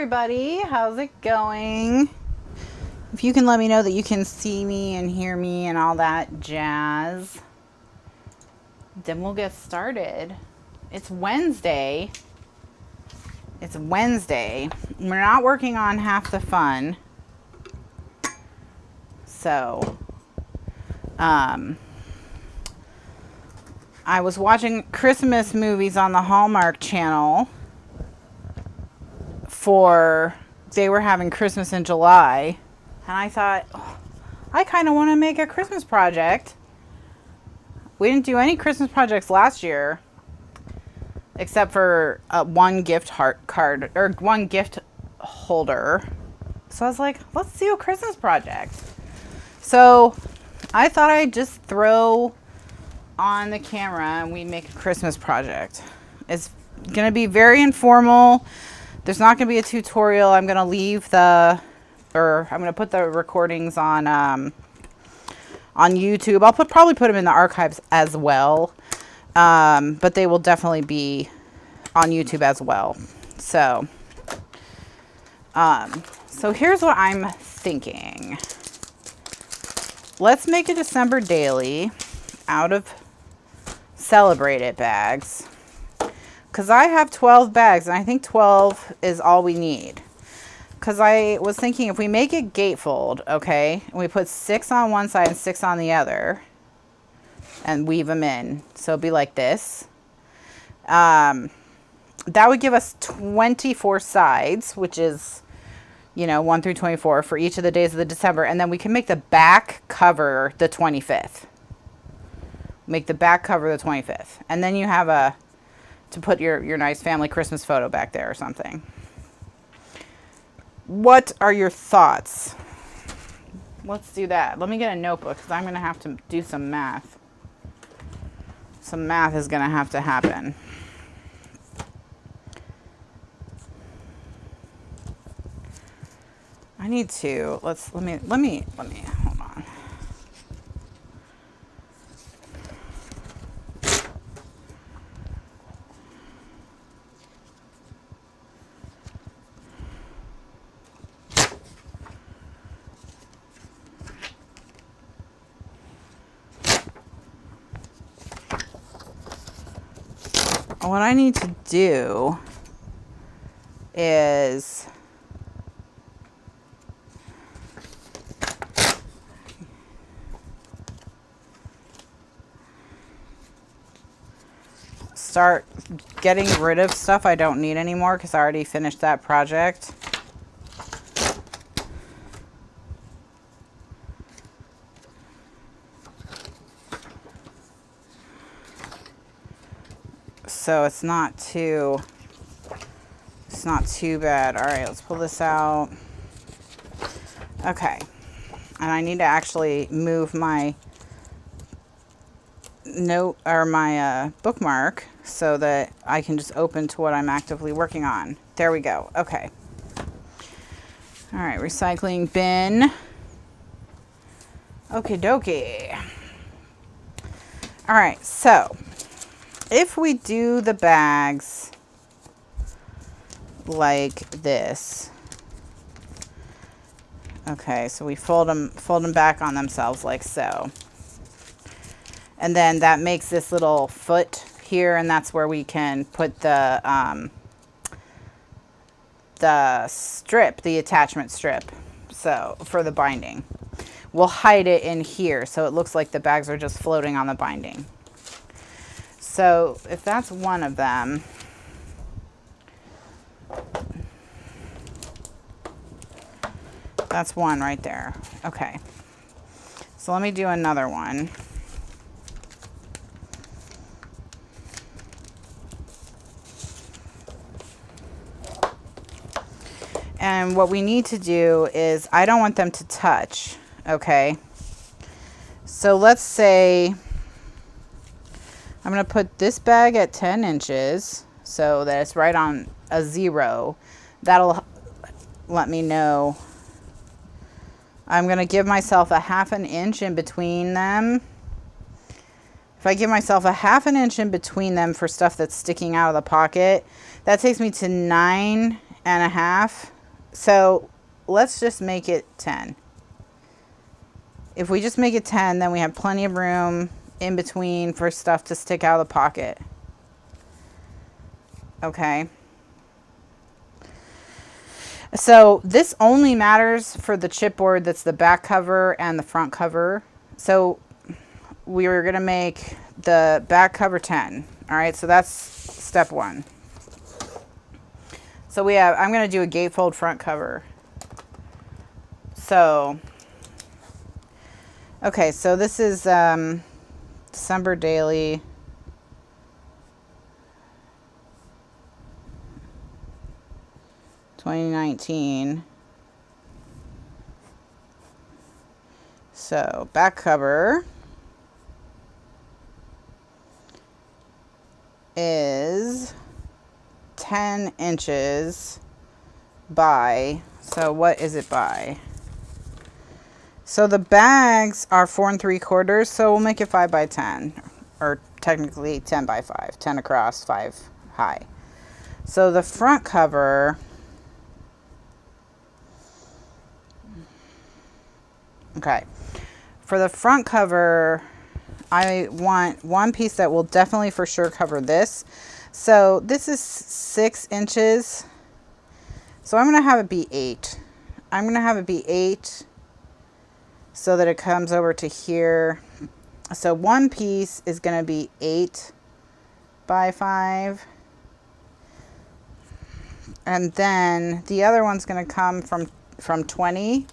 Everybody, how's it going? If you can let me know that you can see me and hear me and all that jazz, then we'll get started. It's Wednesday. We're not working on half the fun. So, I was watching Christmas movies on the Hallmark Channel they were having Christmas in July, and I thought, I kind of want to make a Christmas project. We didn't do any Christmas projects last year, except for one gift card or one gift holder. So I was like, let's do a Christmas project. So I thought I'd just throw on the camera and we make a Christmas project. It's going to be very informal. There's not going to be a tutorial. I'm going to I'm going to put the recordings on YouTube. I'll probably put them in the archives as well. But they will definitely be on YouTube as well. So here's what I'm thinking. Let's make a December daily out of Celebrate It bags. Because I have 12 bags, and I think 12 is all we need. Because I was thinking if we make it gatefold, okay, and we put 6 on one side and 6 on the other, and weave them in, so it'd be like this. That would give us 24 sides, which is, 1 through 24 for each of the days of the December. And then we can make the back cover the 25th. Make the back cover the 25th. And then you have to put your nice family Christmas photo back there or something. What are your thoughts? Let's do that. Let me get a notebook because I'm going to have to do some math. Some math is going to have to happen. I need to, let me, hold on. What I need to do is start getting rid of stuff I don't need anymore because I already finished that project. So it's not too bad. All right, let's pull this out. Okay. And I need to actually move my note or my bookmark so that I can just open to what I'm actively working on. There we go. Okay. All right, recycling bin. Okie dokie. All right, so if we do the bags like this, okay, so we fold them back on themselves like so. And then that makes this little foot here, and that's where we can put the strip, the attachment strip, so for the binding. We'll hide it in here so it looks like the bags are just floating on the binding. So if that's one of them, that's one right there. Okay. So let me do another one. And what we need to do is, I don't want them to touch, okay? So let's say I'm going to put this bag at 10 inches so that it's right on a 0. That'll let me know. I'm going to give myself a 1/2 inch in between them. If I give myself a 1/2 inch in between them for stuff that's sticking out of the pocket, that takes me to 9 and a half. So let's just make it 10. If we just make it 10, then we have plenty of room in between for stuff to stick out of the pocket. Okay. So this only matters for the chipboard that's the back cover and the front cover. So we were going to make the back cover 10. All right, so that's step 1. So we have, I'm going to do a gatefold front cover. So, okay, so this is December daily. $20.19. So back cover is 10 inches by, so what is it by? So the bags are 4 3/4, so we'll make it 5 by 10, or technically 10 by 5, 10 across, 5 high. So the front cover, okay, for the front cover, I want one piece that will definitely for sure cover this. So this is 6 inches. So I'm going to have it be 8. I'm going to have it be 8 so that it comes over to here. So one piece is going to be 8 by 5. And then the other one's going to come from 20.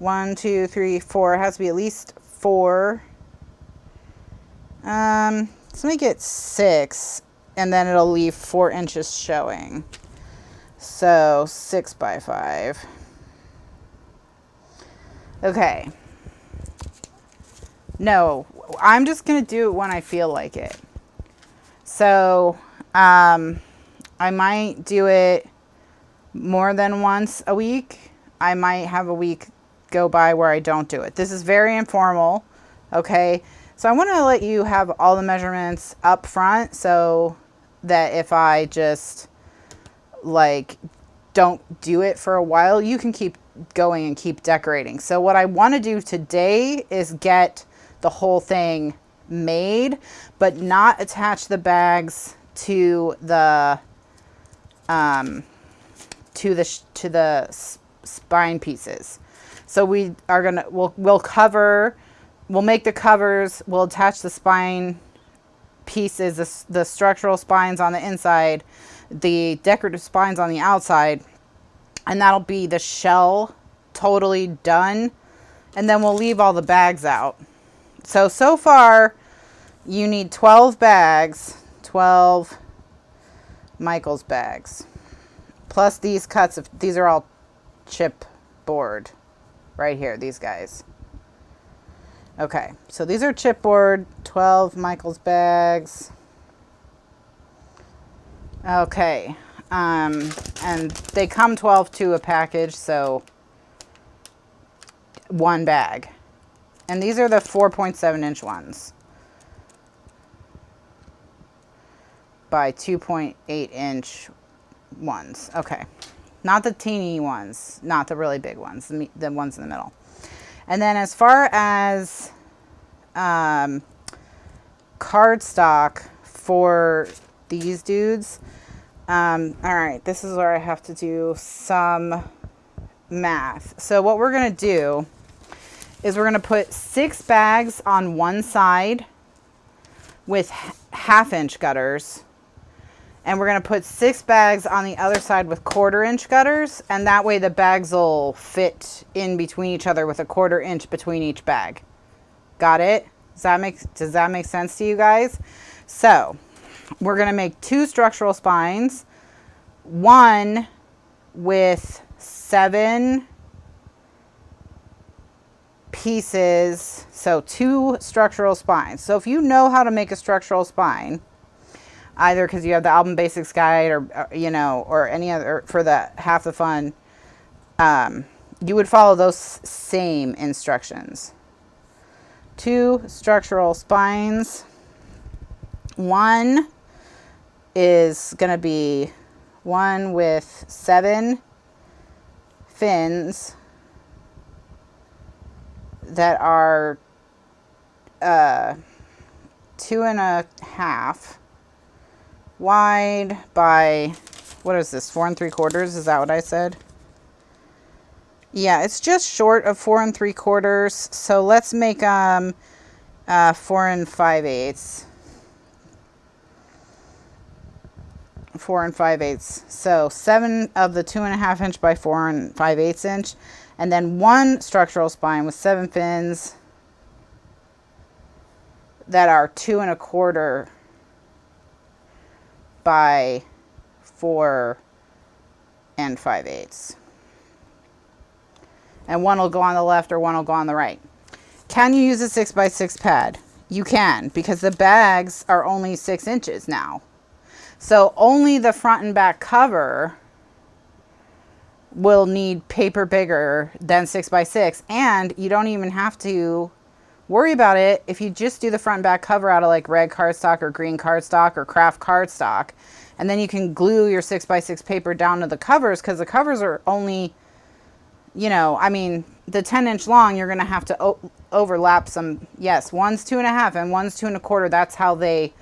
1, 2, 3, 4. It has to be at least 4. Let's make it 6, and then it'll leave 4 inches showing. So 6 by 5. Okay. No, I'm just going to do it when I feel like it. So, I might do it more than once a week. I might have a week go by where I don't do it. This is very informal. Okay. So I want to let you have all the measurements up front so that if I just like don't do it for a while, you can keep going and keep decorating. So what I want to do today is get the whole thing made, but not attach the bags to the spine pieces. So we are gonna we'll make the covers, we'll attach the spine pieces, the structural spines on the inside, the decorative spines on the outside, and that'll be the shell totally done. And then we'll leave all the bags out. So far you need 12 bags, 12 Michael's bags, plus these cuts of, these are all chipboard right here, these guys. Okay, so these are chipboard, 12 Michael's bags. Okay, and they come 12 to a package, so 1 bag. And these are the 4.7 inch ones by 2.8 inch ones. Okay, not the teeny ones, not the really big ones, the ones in the middle. And then as far as cardstock for these dudes, all right, this is where I have to do some math. So what we're going to do is we're going to put 6 bags on one side with 1/2 inch gutters. And we're going to put 6 bags on the other side with 1/4 inch gutters. And that way the bags will fit in between each other with a 1/4 inch between each bag. Got it? Does that make sense to you guys? So we're going to make 2 structural spines, one with 7 pieces. So 2 structural spines. So if you know how to make a structural spine, either because you have the Album Basics guide or you know, or any other for the half the fun, you would follow those same instructions. 2 structural spines. One is going to be one with 7 fins that are 2.5 wide by, what is this, 4 3/4? Is that what I said? Yeah, it's just short of 4 3/4. So let's make 4 5/8. 4 5/8. So 7 of the 2.5 inch by 4 5/8 inch, and then 1 structural spine with 7 fins that are 2 1/4 by 4 5/8. And one will go on the left or one will go on the right. Can you use a 6x6 pad? You can, because the bags are only 6 inches now. So only the front and back cover will need paper bigger than 6x6, and you don't even have to worry about it if you just do the front and back cover out of like red cardstock or green cardstock or craft cardstock, and then you can glue your 6x6 paper down to the covers, because the covers are only, you know, I mean, the 10-inch long, you're going to have to overlap some. Yes, one's 2.5 and one's 2 1/4. That's how they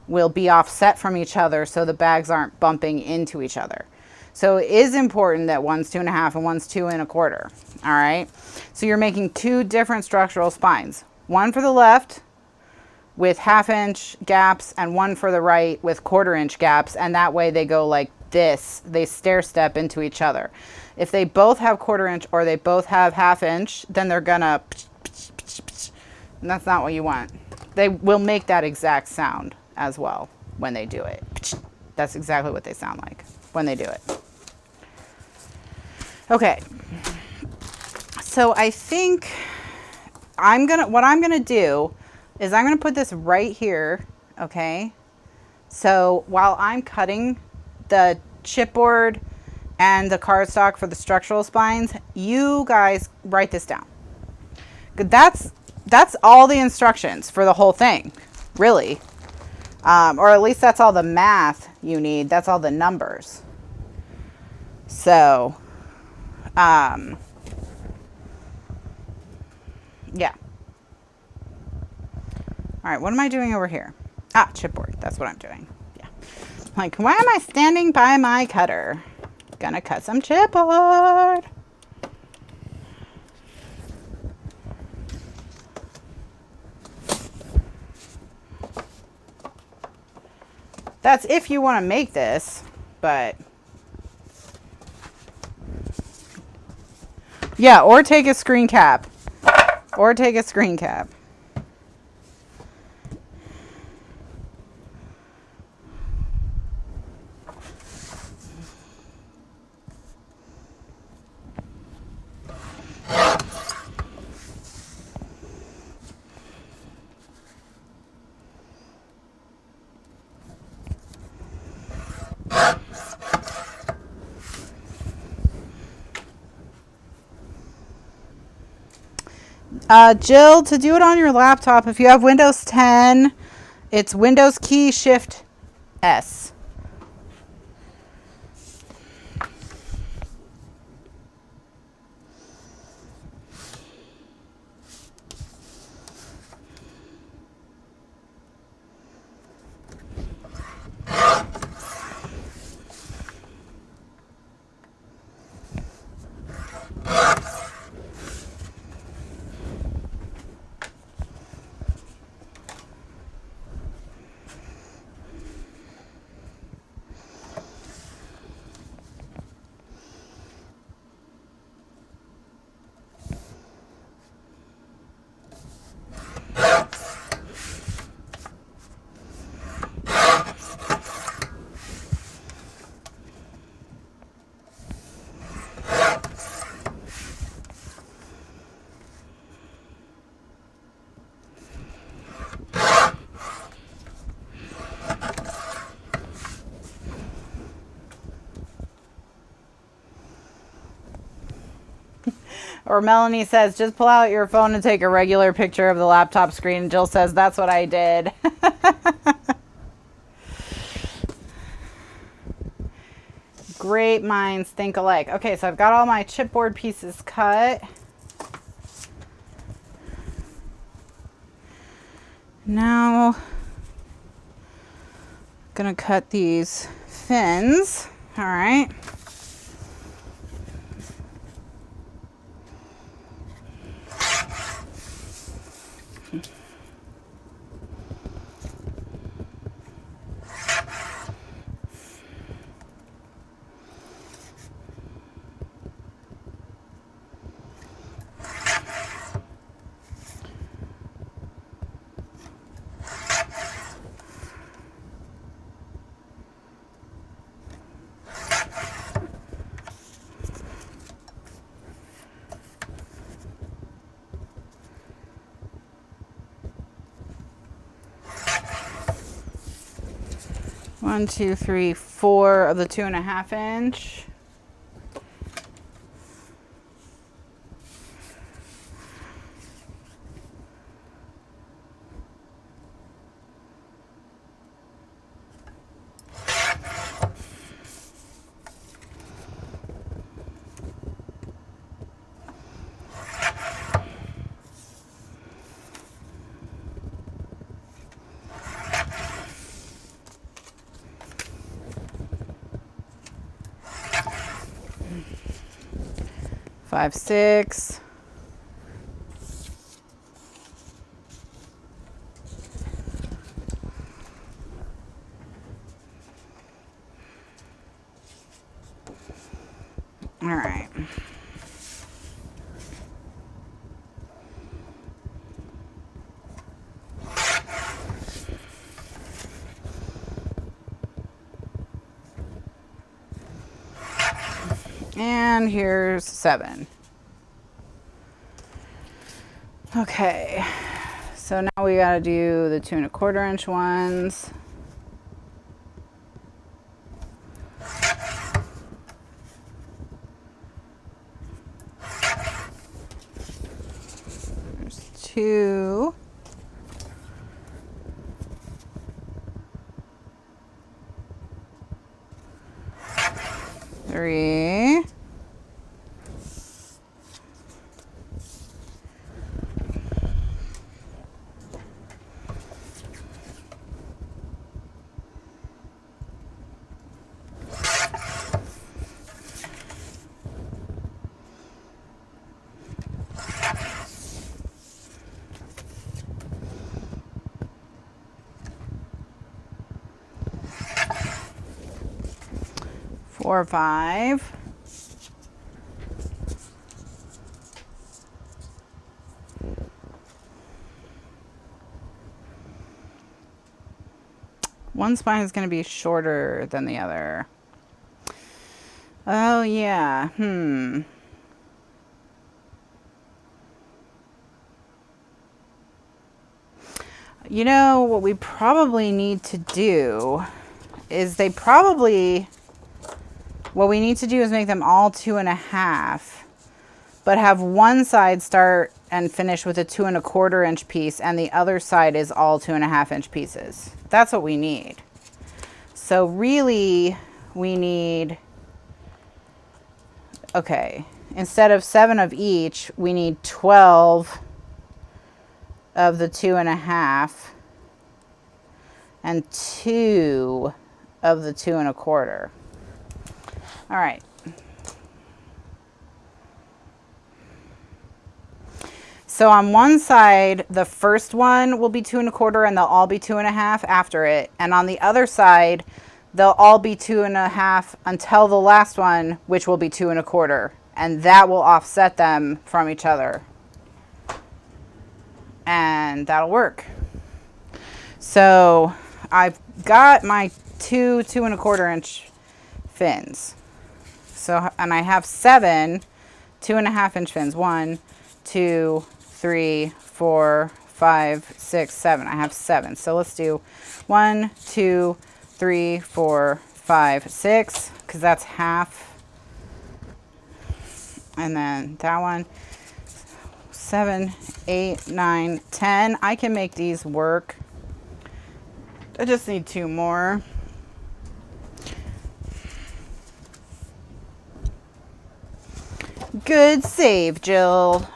will be offset from each other, so the bags aren't bumping into each other. So it is important that one's 2.5 and one's 2 1/4. All right. So you're making 2 different structural spines. One for the left with 1/2 inch gaps, and one for the right with 1/4 inch gaps. And that way they go like this. They stair step into each other. If they both have 1/4 inch or they both have 1/2 inch, then they're gonna, and that's not what you want. They will make that exact sound as well when they do it. That's exactly what they sound like when they do it. Okay. So I think what I'm gonna do is I'm gonna put this right here, okay? So while I'm cutting the chipboard and the cardstock for the structural spines, you guys write this down. That's all the instructions for the whole thing, really. Or at least that's all the math you need. That's all the numbers. So, yeah. All right, what am I doing over here? Ah, chipboard. That's what I'm doing. Yeah. Like, why am I standing by my cutter? Gonna cut some chipboard. That's if you want to make this, but yeah, or take a screen cap. Or take a screen cap. Jill, to do it on your laptop, if you have Windows 10, it's Windows key Shift S. Or Melanie says, just pull out your phone and take a regular picture of the laptop screen. Jill says, that's what I did. shape mines think alike. Okay, so I've got all my chipboard pieces cut. Now, I'm gonna cut these fins. All right. One, two, three, four of the 2.5 inch. Five, six. All right. And here's 7. Okay, so now we gotta do the 2 1/4 inch ones. There's 2. 3. 4, 5. One spine is going to be shorter than the other. Oh, yeah. You know, what we probably need to do is what we need to do is make them all 2.5, but have one side start and finish with a 2 1/4 inch piece, and the other side is all 2.5 inch pieces. That's what we need. So really, we need, okay, instead of 7 of each, we need 12 of the 2.5 and 2 of the 2 1/4. All right. So on one side, the first one will be 2 1/4 and they'll all be 2.5 after it. And on the other side, they'll all be 2.5 until the last one, which will be 2 1/4. And that will offset them from each other. And that'll work. So I've got my 2 2 1/4 inch fins. So, and I have 7 2.5 inch fins. 1, 2, 3, 4, 5, 6, 7. I have 7. So let's do 1, 2, 3, 4, 5, 6, because that's half. And then that one, 7, 8, 9, 10. I can make these work. I just need 2 more. Good save, Jill.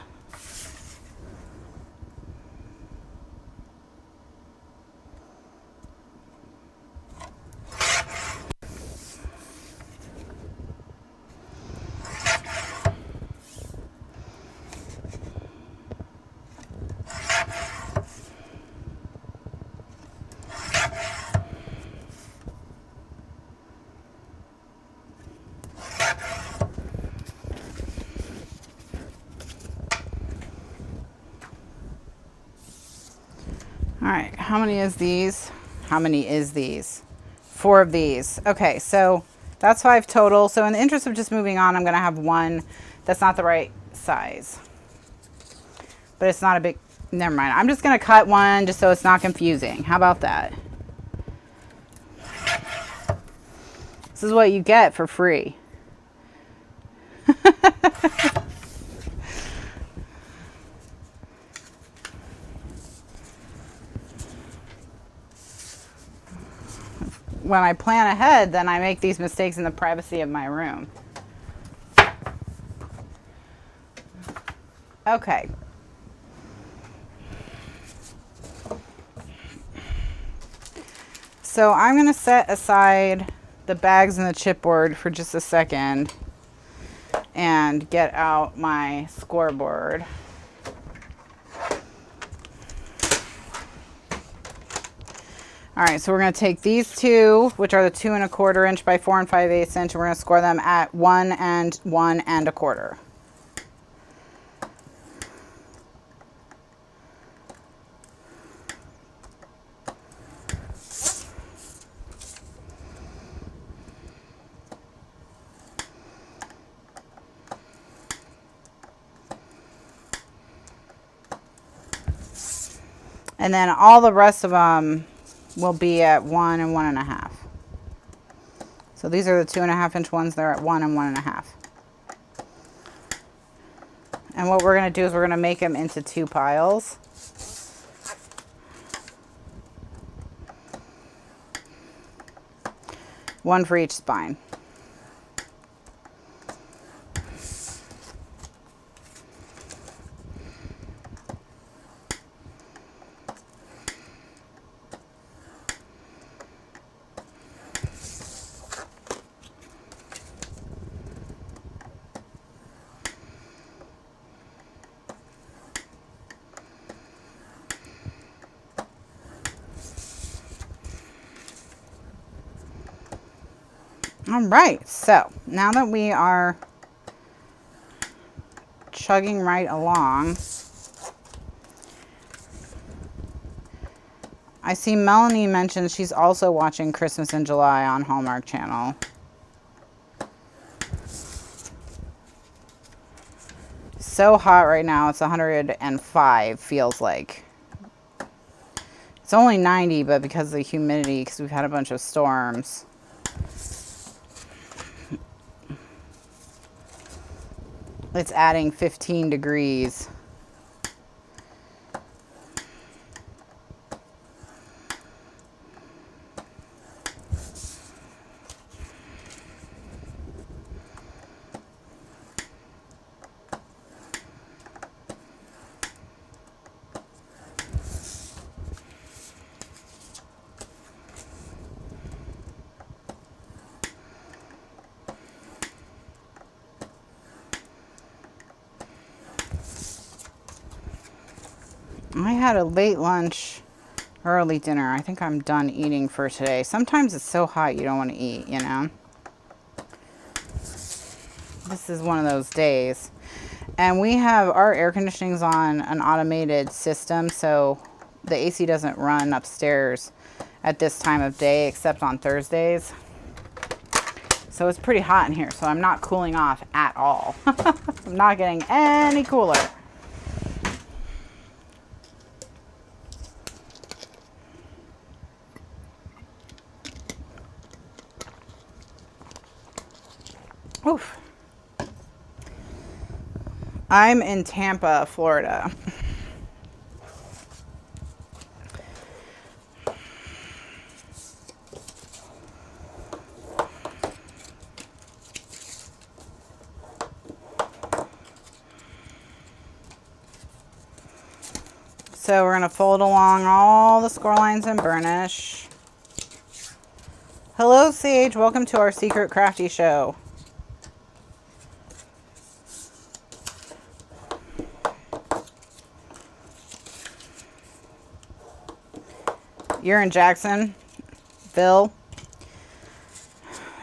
All right, how many is these? How many is these? 4 of these. Okay, so that's 5 total. So in the interest of just moving on, I'm going to have one that's not the right size. But it's not a big, never mind. I'm just going to cut one just so it's not confusing. How about that? This is what you get for free. When I plan ahead, then I make these mistakes in the privacy of my room. Okay. So I'm going to set aside the bags and the chipboard for just a second and get out my scoreboard. All right, so we're going to take these two, which are the 2 1/4 inch by 4 5/8 inch, and we're going to score them at 1 and 1 1/4. And then all the rest of them will be at 1 and 1 1/2. So these are the 2 1/2 inch ones. They're at 1 and 1 1/2. And what we're going to do is we're going to make them into 2 piles. One for each spine. All right, so now that we are chugging right along, I see Melanie mentioned she's also watching Christmas in July on Hallmark Channel. So hot right now, it's 105, feels like. It's only 90, but because of the humidity, because we've had a bunch of storms. It's adding 15 degrees. I had a late lunch, early dinner. I think I'm done eating for today. Sometimes it's so hot you don't want to eat, you know. This is one of those days. And we have our air conditioning's on an automated system, so the AC doesn't run upstairs at this time of day except on Thursdays. So it's pretty hot in here, so I'm not cooling off at all. I'm not getting any cooler. Oof. I'm in Tampa, Florida. So we're going to fold along all the score lines and burnish. Hello, Sage. Welcome to our secret crafty show. You're in Jacksonville.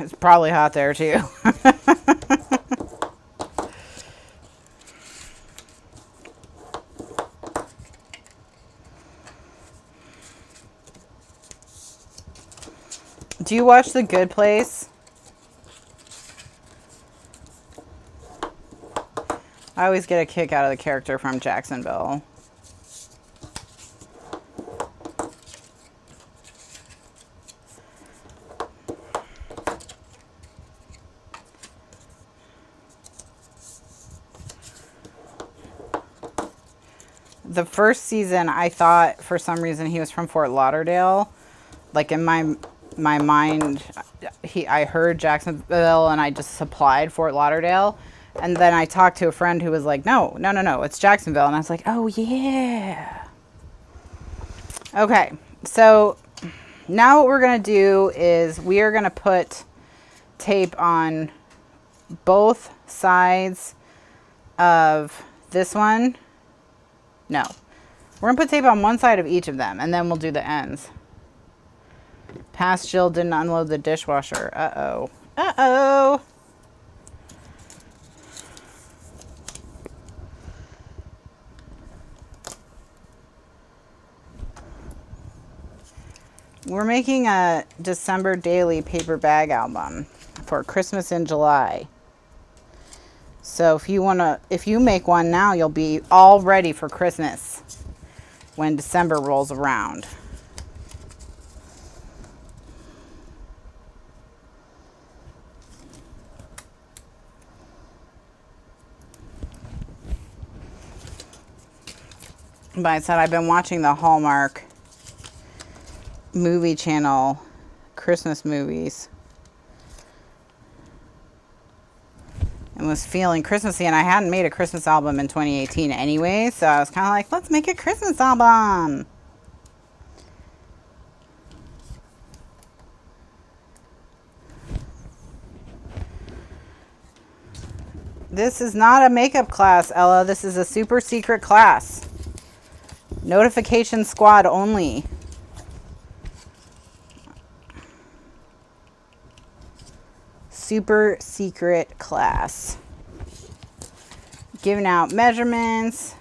It's probably hot there too. Do you watch The Good Place? I always get a kick out of the character from Jacksonville. The first season, I thought for some reason he was from Fort Lauderdale. Like in my mind, I heard Jacksonville and I just supplied Fort Lauderdale. And then I talked to a friend who was like, no, it's Jacksonville. And I was like, oh yeah. Okay, so now what we're going to do is we are going to put tape on both sides of this one. No, we're going to put tape on one side of each of them, and then we'll do the ends. Past Jill didn't unload the dishwasher. Uh-oh. Uh-oh. We're making a December daily paper bag album for Christmas in July. So if you make one now, you'll be all ready for Christmas when December rolls around. But I said I've been watching the Hallmark Movie Channel Christmas movies and was feeling Christmassy, and I hadn't made a Christmas album in 2018 anyway, so I was kind of like, let's make a Christmas album. This is not a makeup class, Ella. This is a super secret class. Notification squad only. Super secret class. Giving out measurements.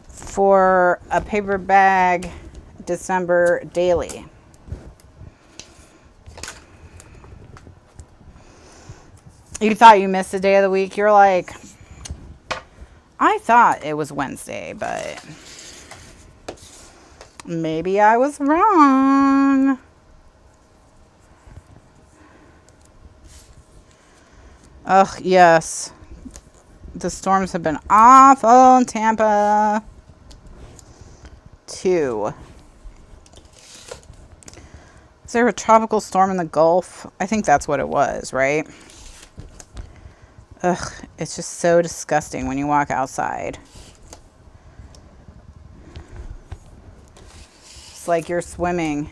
For a paper bag December daily. You thought you missed a day of the week. You're like, I thought it was Wednesday, but maybe I was wrong. Ugh, yes. The storms have been awful in Tampa, too. Is there a tropical storm in the Gulf? I think that's what it was, right? Ugh, it's just so disgusting when you walk outside. It's like you're swimming.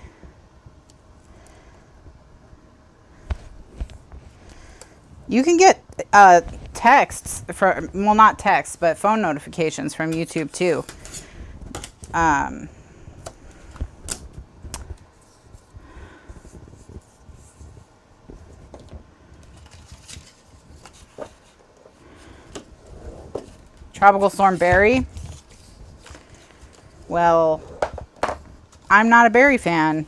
You can get texts from, well, not texts, but phone notifications from YouTube too. Tropical Storm Barry. Well, I'm not a Barry fan.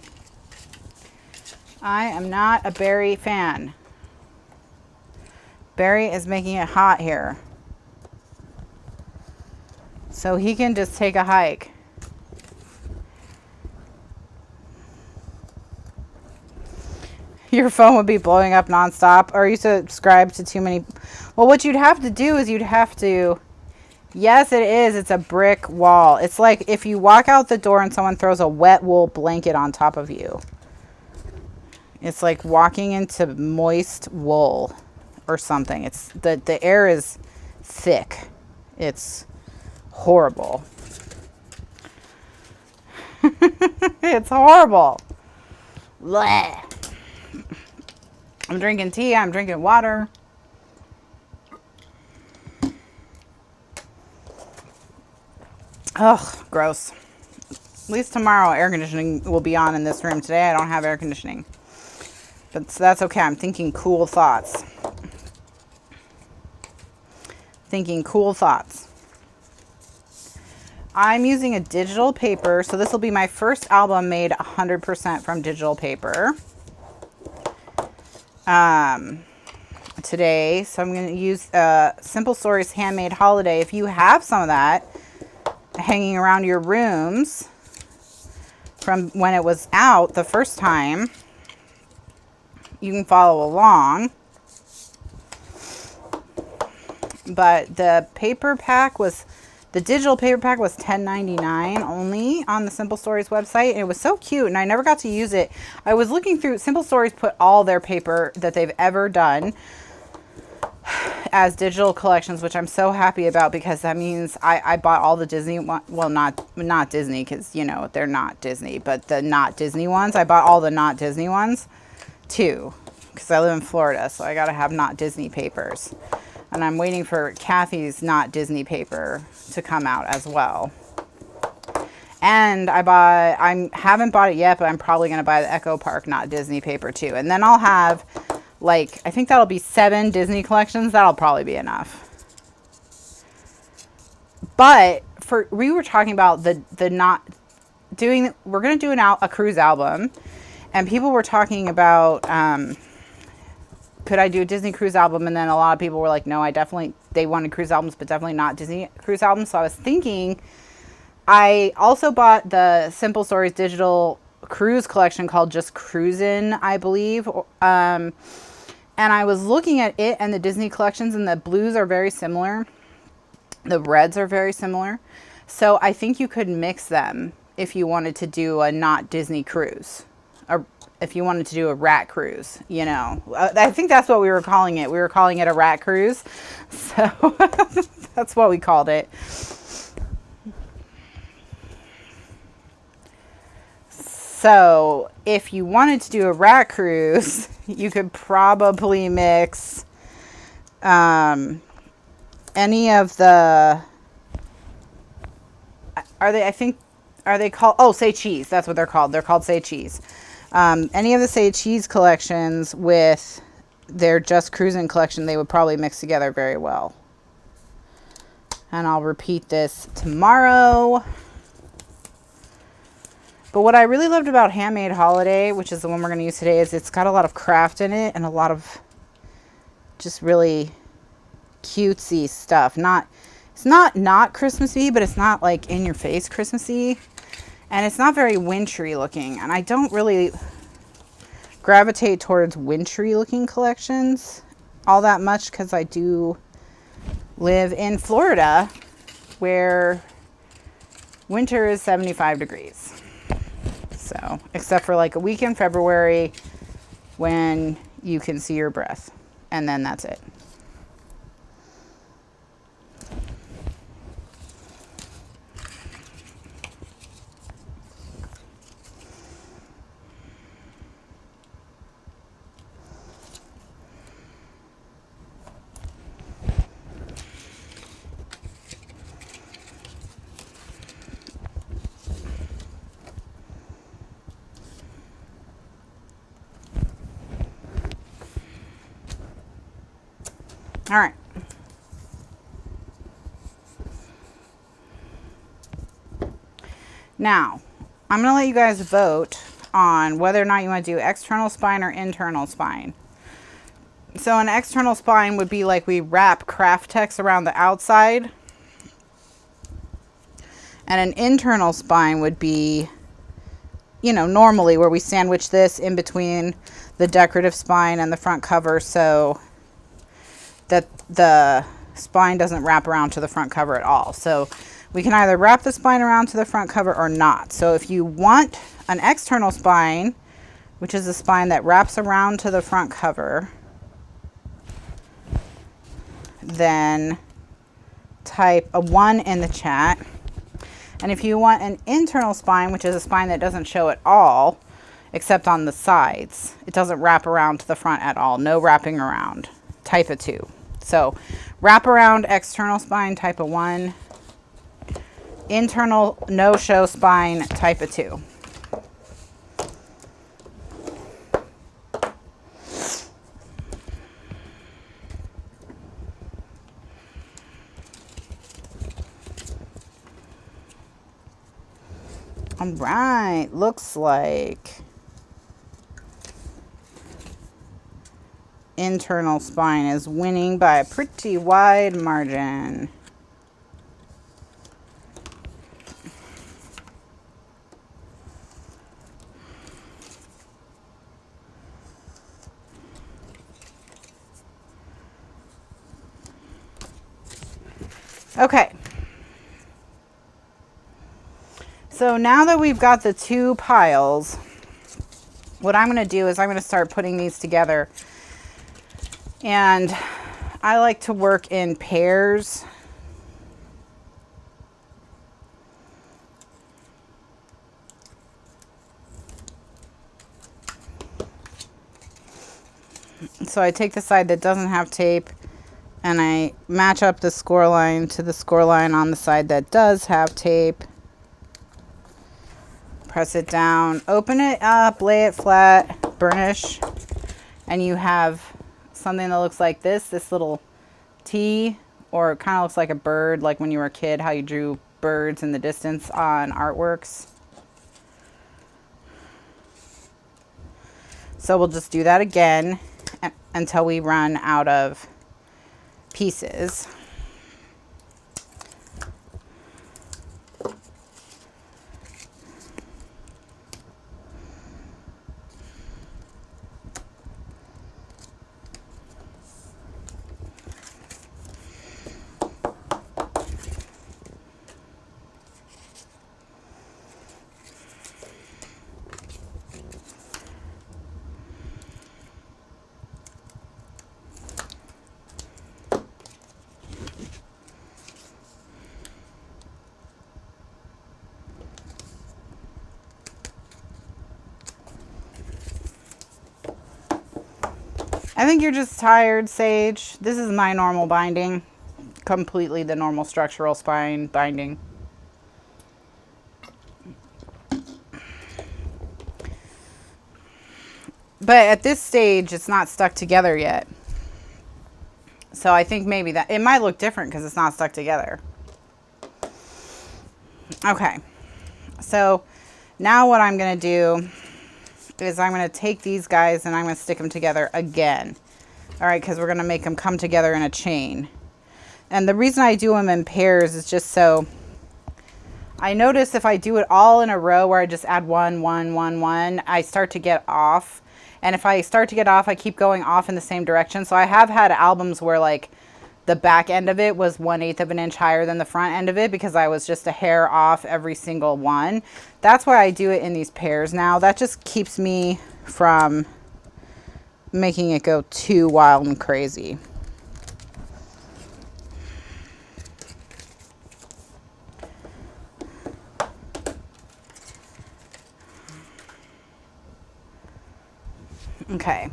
I am not a Barry fan. Barry is making it hot here. So he can just take a hike. Your phone would be blowing up nonstop. Or you subscribe to too many. Well, what you'd have to do is you'd have to. Yes, it is. It's a brick wall. It's like if you walk out the door and someone throws a wet wool blanket on top of you. It's like walking into moist wool or something. It's the air is thick. It's horrible. It's horrible. Blech. I'm drinking tea. I'm drinking water. Ugh, gross. At least tomorrow air conditioning will be on in this room. Today I don't have air conditioning. But that's okay. I'm thinking cool thoughts. Thinking cool thoughts. I'm using a digital paper. So this will be my first album made 100% from digital paper. Today. So I'm going to use Simple Stories Handmade Holiday. If you have some of that hanging around your rooms from when it was out the first time, you can follow along. But the paper pack was, the digital paper pack was $10.99 only on the Simple Stories website. And it was so cute, and I never got to use it. I was looking through, Simple Stories put all their paper that they've ever done as digital collections, which I'm so happy about, because that means I bought all the Disney one, well, not Disney, because you know they're not Disney, but the not Disney ones. I bought all the not Disney ones too, because I live in Florida, so I gotta have not Disney papers. And I'm waiting for Kathy's not Disney paper to come out as well. And I haven't bought it yet, but I'm probably gonna buy the Echo Park not Disney paper too. And then I'll have, like, I think that'll be 7 Disney collections. That'll probably be enough. But we were talking about the not doing, we're going to do a cruise album, and people were talking about, could I do a Disney cruise album? And then a lot of people were like, no, they wanted cruise albums, but definitely not Disney cruise albums. So I was thinking, I also bought the Simple Stories digital cruise collection called Just Cruisin', I believe. And I was looking at it and the Disney collections, and the blues are very similar. The reds are very similar. So I think you could mix them if you wanted to do a not Disney cruise. Or if you wanted to do a rat cruise, you know. I think that's what we were calling it. We were calling it a rat cruise. So that's what we called it. So if you wanted to do a rat cruise, you could probably mix any of the, are they called, oh, Say Cheese. That's what they're called. They're called Say Cheese. Any of the Say Cheese collections with their Just Cruisin' collection, they would probably mix together very well. And I'll repeat this tomorrow. But what I really loved about Handmade Holiday, which is the one we're going to use today, is it's got a lot of craft in it and a lot of just really cutesy stuff. It's not Christmassy, but it's not like in your face Christmassy. And it's not very wintry looking. And I don't really gravitate towards wintry looking collections all that much, because I do live in Florida where winter is 75 degrees. So, except for like a week in February when you can see your breath. And then that's it. All right. Now, I'm going to let you guys vote on whether or not you want to do external spine or internal spine. So an external spine would be like we wrap craft text around the outside. And an internal spine would be, you know, normally where we sandwich this in between the decorative spine and the front cover, so that the spine doesn't wrap around to the front cover at all. So we can either wrap the spine around to the front cover or not. So if you want an external spine, which is a spine that wraps around to the front cover, then type a 1 in the chat. And if you want an internal spine, which is a spine that doesn't show at all, except on the sides, it doesn't wrap around to the front at all, no wrapping around, type a 2. So wrap around external spine, type a 1. Internal no show spine, type a 2. All right, looks like internal spine is winning by a pretty wide margin. Okay. So now that we've got the 2 piles, what I'm going to do is I'm going to start putting these together. And I like to work in pairs. So I take the side that doesn't have tape and I match up the score line to the score line on the side that does have tape. Press it down, open it up, lay it flat, burnish, and you have something that looks like this little T, or it kind of looks like a bird, like when you were a kid, how you drew birds in the distance on artworks. So we'll just do that again until we run out of pieces. I think you're just tired, Sage. This is my normal binding. Completely the normal structural spine binding. But at this stage, it's not stuck together yet. So I think maybe that it might look different because it's not stuck together. Okay. So now what I'm going to do is I'm going to take these guys and I'm going to stick them together again. All right, because we're going to make them come together in a chain. And the reason I do them in pairs is just so I notice if I do it all in a row where I just add 1, 1, 1, 1, I start to get off. And if I start to get off, I keep going off in the same direction. So I have had albums where like the back end of it was 1/8 of an inch higher than the front end of it because I was just a hair off every single one. That's why I do it in these pairs now. That just keeps me from making it go too wild and crazy. Okay.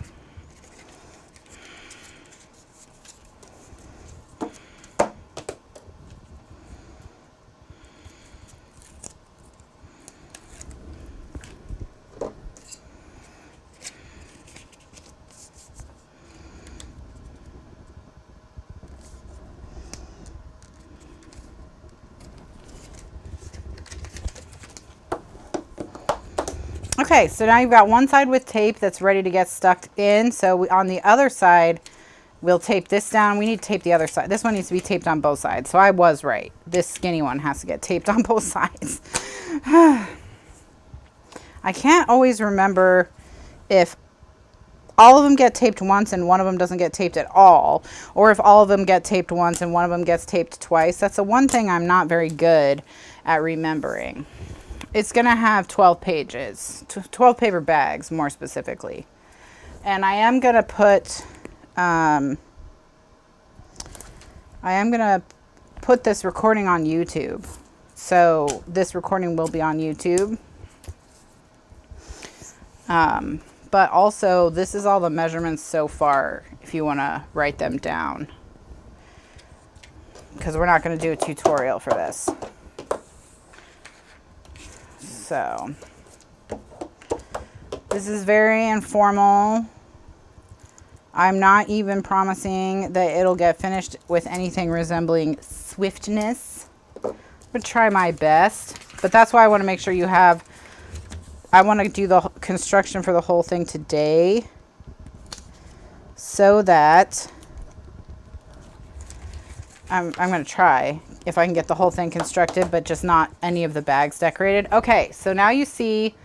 Okay, so now you've got one side with tape that's ready to get stuck in. So on the other side, we'll tape this down. We need to tape the other side. This one needs to be taped on both sides. So I was right. This skinny one has to get taped on both sides. I can't always remember if all of them get taped once and one of them doesn't get taped at all, or if all of them get taped once and one of them gets taped twice. That's the one thing I'm not very good at remembering. It's going to have 12 pages, 12 paper bags more specifically. And I am going to put this recording on YouTube. So this recording will be on YouTube. But also, this is all the measurements so far, if you want to write them down. Because we're not going to do a tutorial for this. So, this is very informal. I'm not even promising that it'll get finished with anything resembling swiftness. I'm going to try my best. But that's why I want to make sure you have... I want to do the construction for the whole thing today so that I'm going to try if I can get the whole thing constructed, but just not any of the bags decorated. Okay, so now you see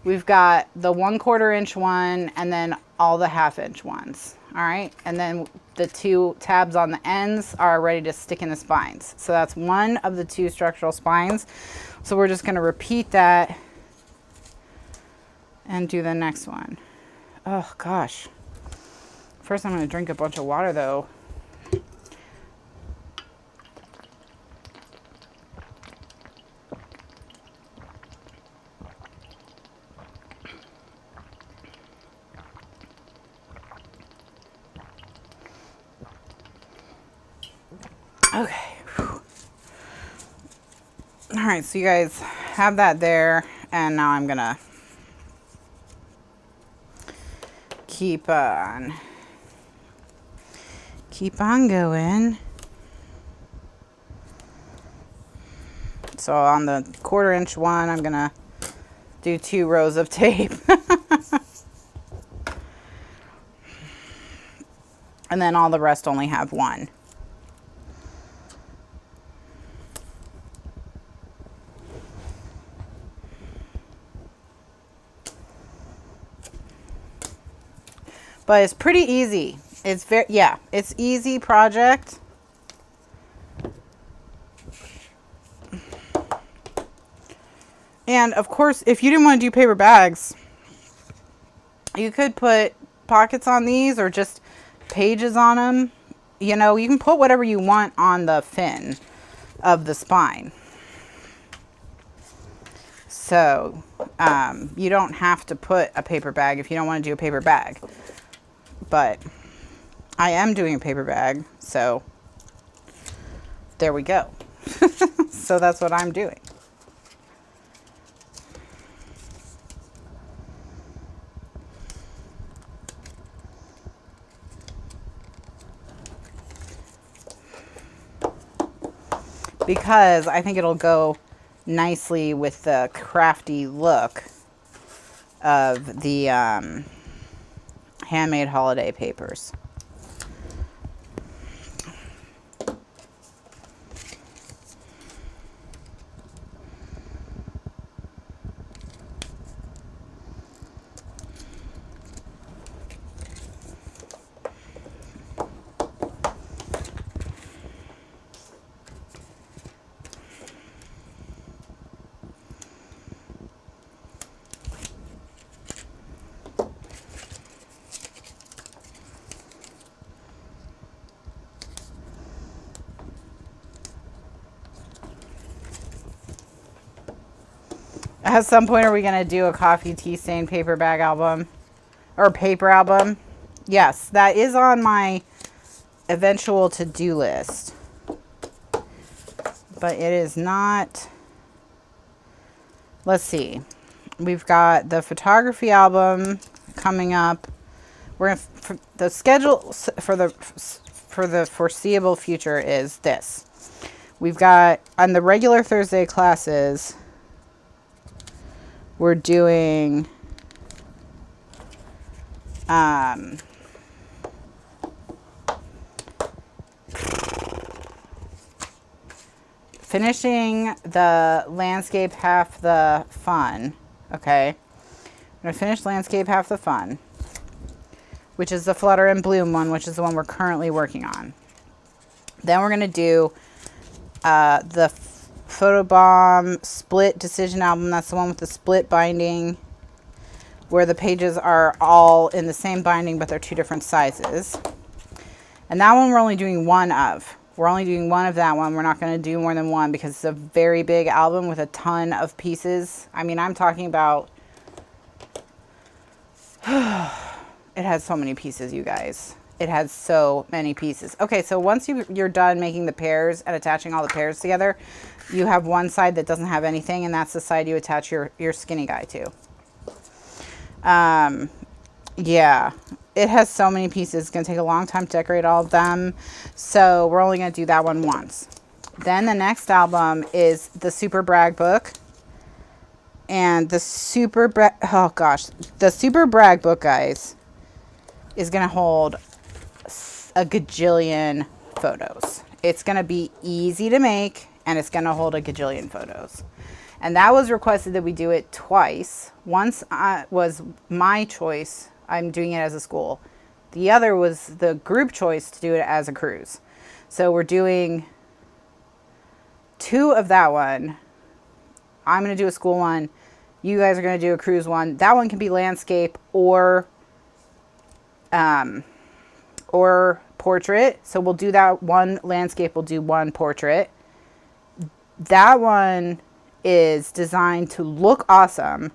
we've got the 1/4 inch one and then all the 1/2 inch ones. All right, and then the 2 tabs on the ends are ready to stick in the spines. So that's one of the 2 structural spines. So we're just going to repeat that and do the next one. Oh gosh. First I'm going to drink a bunch of water though. Okay. Whew. All right, so you guys have that there, and now I'm going to keep on going. So on the 1/4 inch one, I'm gonna do 2 rows of tape. And then all the rest only have 1. But it's pretty easy. It's very, yeah, it's easy project. And of course, if you didn't want to do paper bags, you could put pockets on these or just pages on them. You know, you can put whatever you want on the fin of the spine. So, you don't have to put a paper bag if you don't want to do a paper bag. But I am doing a paper bag, so there we go. So that's what I'm doing. Because I think it'll go nicely with the crafty look of the handmade holiday papers. At some point, are we going to do a coffee tea stain paper bag album? Or paper album? Yes, that is on my eventual to-do list. But it is not... Let's see. We've got the photography album coming up. We're gonna, the schedule for the foreseeable future is this. We've got, on the regular Thursday classes... We're doing finishing the landscape half the fun. Okay. I'm going to finish landscape half the fun, which is the Flutter and Bloom one, which is the one we're currently working on. Then we're going to do the Photobomb Split Decision album. That's the one with the split binding, where the pages are all in the same binding, but they're 2 different sizes. And that one we're only doing 1 of. We're only doing one of that one. We're not going to do more than one because it's a very big album with a ton of pieces. I mean, I'm talking about, it has so many pieces, you guys. It has so many pieces. Okay, so once you're done making the pairs and attaching all the pairs together, you have one side that doesn't have anything, and that's the side you attach your skinny guy to. Yeah, it has so many pieces. It's going to take a long time to decorate all of them. So we're only going to do that one once. Then the next album is the Super Brag book. And the Super Brag, oh gosh, the Super Brag book, guys, is going to hold a gajillion photos. It's going to be easy to make, and it's going to hold a gajillion photos. And that was requested that we do it twice. Once was my choice. I'm doing it as a school. The other was the group choice to do it as a cruise. So we're doing 2 of that one. I'm going to do a school one. You guys are going to do a cruise one. That one can be landscape or portrait. So we'll do that one landscape. We'll do one portrait. That one is designed to look awesome,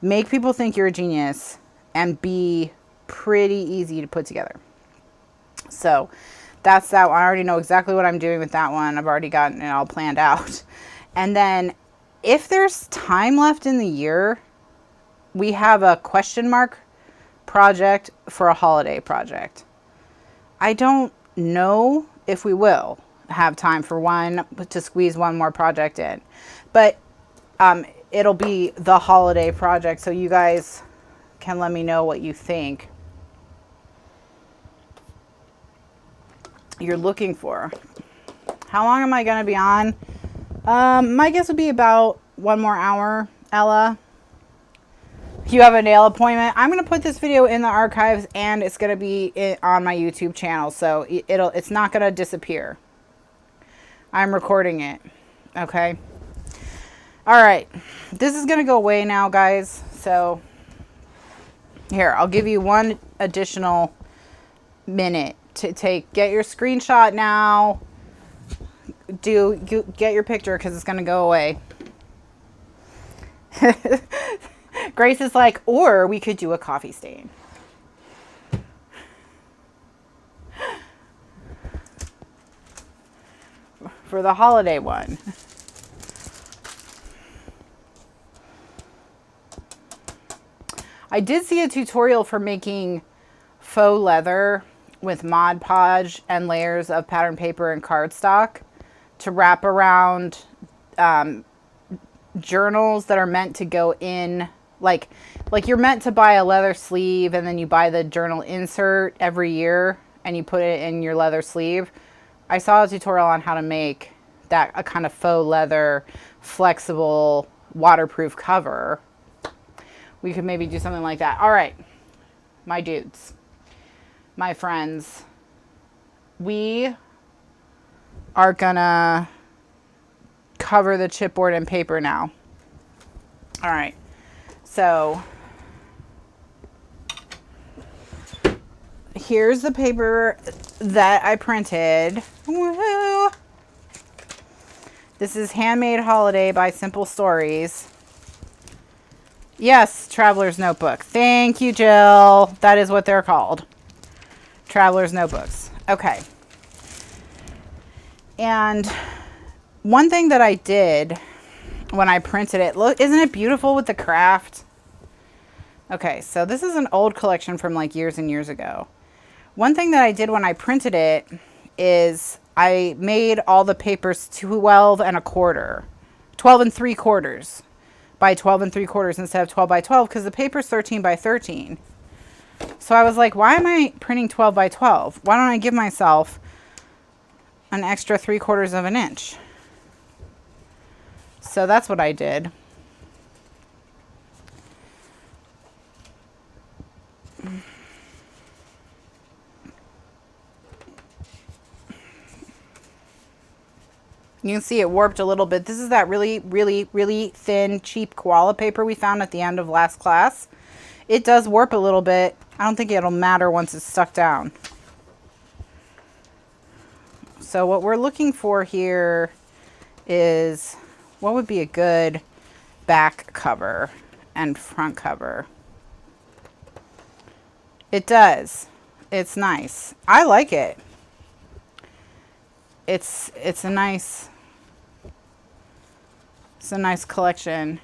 make people think you're a genius, and be pretty easy to put together. So that's that one. I already know exactly what I'm doing with that one. I've already gotten it all planned out. And then if there's time left in the year, we have a question mark project for a holiday project. I don't know if we will have time for one to squeeze one more project in, but it'll be the holiday project, so you guys can let me know what you think you're looking for. How long am I going to be on? My guess would be about 1 more hour, Ella. If you have a nail appointment, I'm going to put this video in the archives, and it's going to be on my YouTube channel, so it's not going to disappear. I'm recording it. Okay. All right. This is going to go away now, guys. So here, I'll give you one additional minute to get your screenshot now. Get your picture because it's going to go away. Grace is like, or we could do a coffee stain. For the holiday one. I did see a tutorial for making faux leather with Mod Podge and layers of pattern paper and cardstock to wrap around journals that are meant to go in, like you're meant to buy a leather sleeve and then you buy the journal insert every year and you put it in your leather sleeve. I saw a tutorial on how to make that a kind of faux leather, flexible, waterproof cover. We could maybe do something like that. All right, my dudes, my friends, we are gonna cover the chipboard and paper now. All right, so here's the paper that I printed. Woohoo! This is Handmade Holiday by Simple Stories. Yes, Traveler's Notebook. Thank you, Jill. That is what they're called. Traveler's Notebooks. Okay. And one thing that I did when I printed it, look, isn't it beautiful with the craft? Okay, so this is an old collection from like years and years ago. One thing that I did when I printed it is I made all the papers 12 and 3 quarters by 12 and 3 quarters instead of 12 by 12 because the paper's 13 by 13. So I was like, why am I printing 12 by 12? Why don't I give myself an extra 3/4 of an inch? So that's what I did. You can see it warped a little bit. This is that really, really, really thin, cheap koala paper we found at the end of last class. It does warp a little bit. I don't think it'll matter once it's stuck down. So what we're looking for here is what would be a good back cover and front cover. It does. It's nice. I like it. It's a nice collection.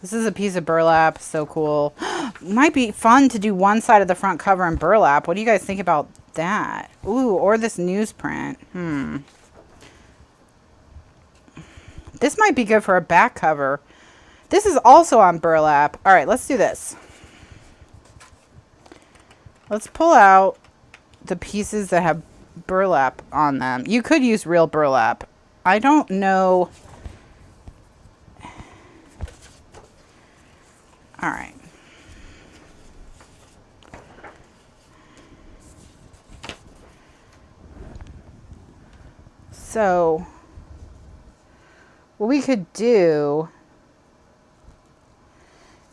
This is a piece of burlap. So cool. Might be fun to do one side of the front cover in burlap. What do you guys think about that? Ooh, or this newsprint. This might be good for a back cover. This is also on burlap. All right, let's do this. Let's pull out the pieces that have burlap on them. You could use real burlap. I don't know. All right. So what we could do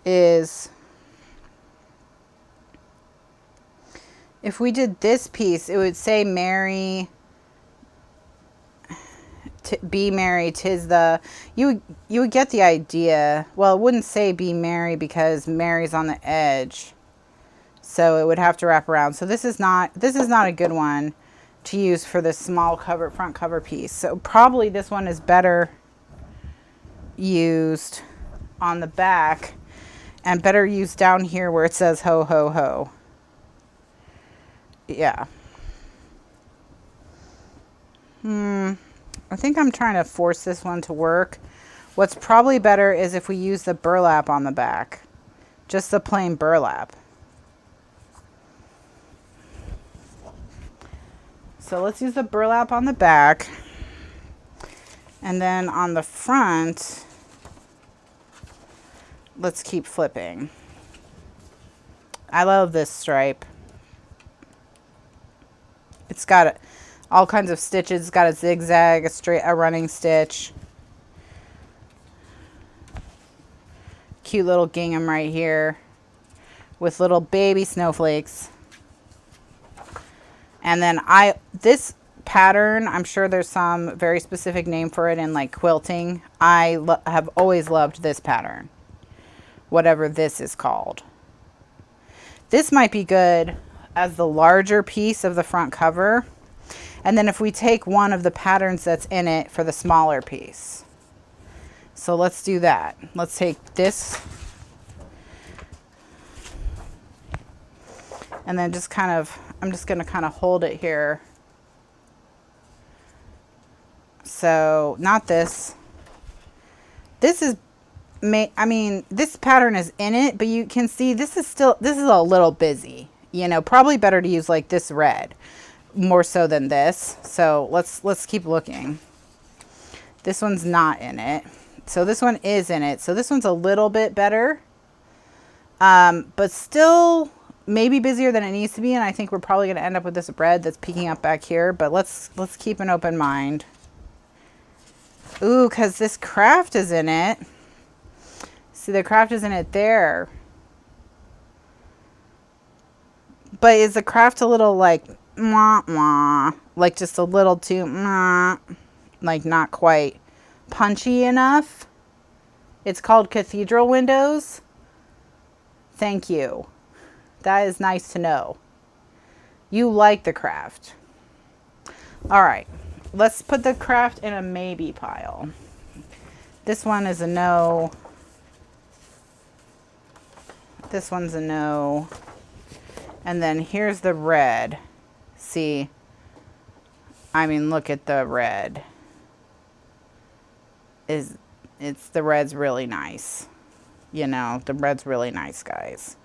is, if we did this piece, it would say Mary, be merry, 'tis the, you would get the idea. Well, it wouldn't say be merry because Mary's on the edge, so it would have to wrap around. So this is not a good one to use for this small cover, front cover piece. So probably this one is better used on the back and better used down here where it says ho ho ho. Yeah. I think I'm trying to force this one to work. What's probably better is if we use the burlap on the back. Just the plain burlap. So let's use the burlap on the back. And then on the front, let's keep flipping. I love this stripe. It's got all kinds of stitches. It's got a zigzag, a running stitch. Cute little gingham right here with little baby snowflakes. And then this pattern, I'm sure there's some very specific name for it in like quilting. I have always loved this pattern, whatever this is called. This might be good as the larger piece of the front cover. And then if we take one of the patterns that's in it for the smaller piece. So let's do that. Let's take this and then just kind of, I'm just going to kind of hold it here. So not this. This is, I mean, this pattern is in it, but you can see this is a little busy, you know, probably better to use like this red more so than this. So let's keep looking. This one's not in it. So this one is in it. So this one's a little bit better, but still maybe busier than it needs to be. And I think we're probably going to end up with this red that's peeking up back here, but let's keep an open mind. Ooh, because this craft is in it. See, the craft is in it there. But is the craft a little like, mwah, mwah, like just a little too, mwah, like not quite punchy enough? It's called Cathedral Windows. Thank you. That is nice to know. You like the craft. All right. Let's put the craft in a maybe pile. This one is a no. This one's a no. And then here's the red. See, I mean, look at the red. The red's really nice. You know, the red's really nice, guys.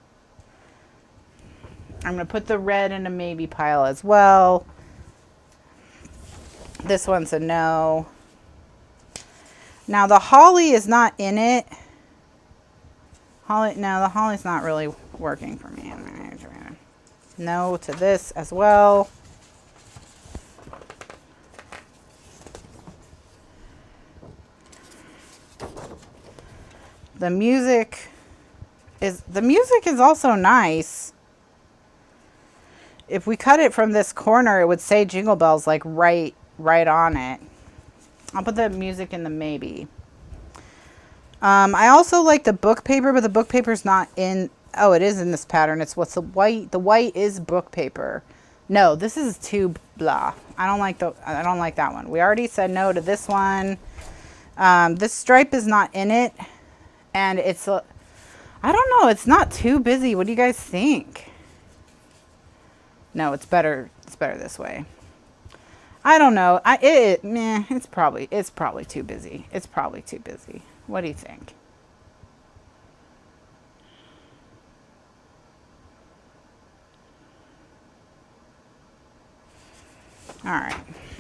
I'm going to put the red in a maybe pile as well. This one's a no. Now the holly is not in it. No, the holly's not really working for me. No to this as well. The music is also nice. If we cut it from this corner, it would say Jingle Bells like right on it. I'll put the music in the maybe. I also like the book paper, but the book paper's not in. Oh, it is in this pattern. It's what's the white. The white is book paper. No, this is too blah. I don't like that one. We already said no to this one. This stripe is not in it, and it's I don't know. It's not too busy. What do you guys think? No, it's better. It's better this way. I don't know. It's probably too busy. It's probably too busy. What do you think? All right.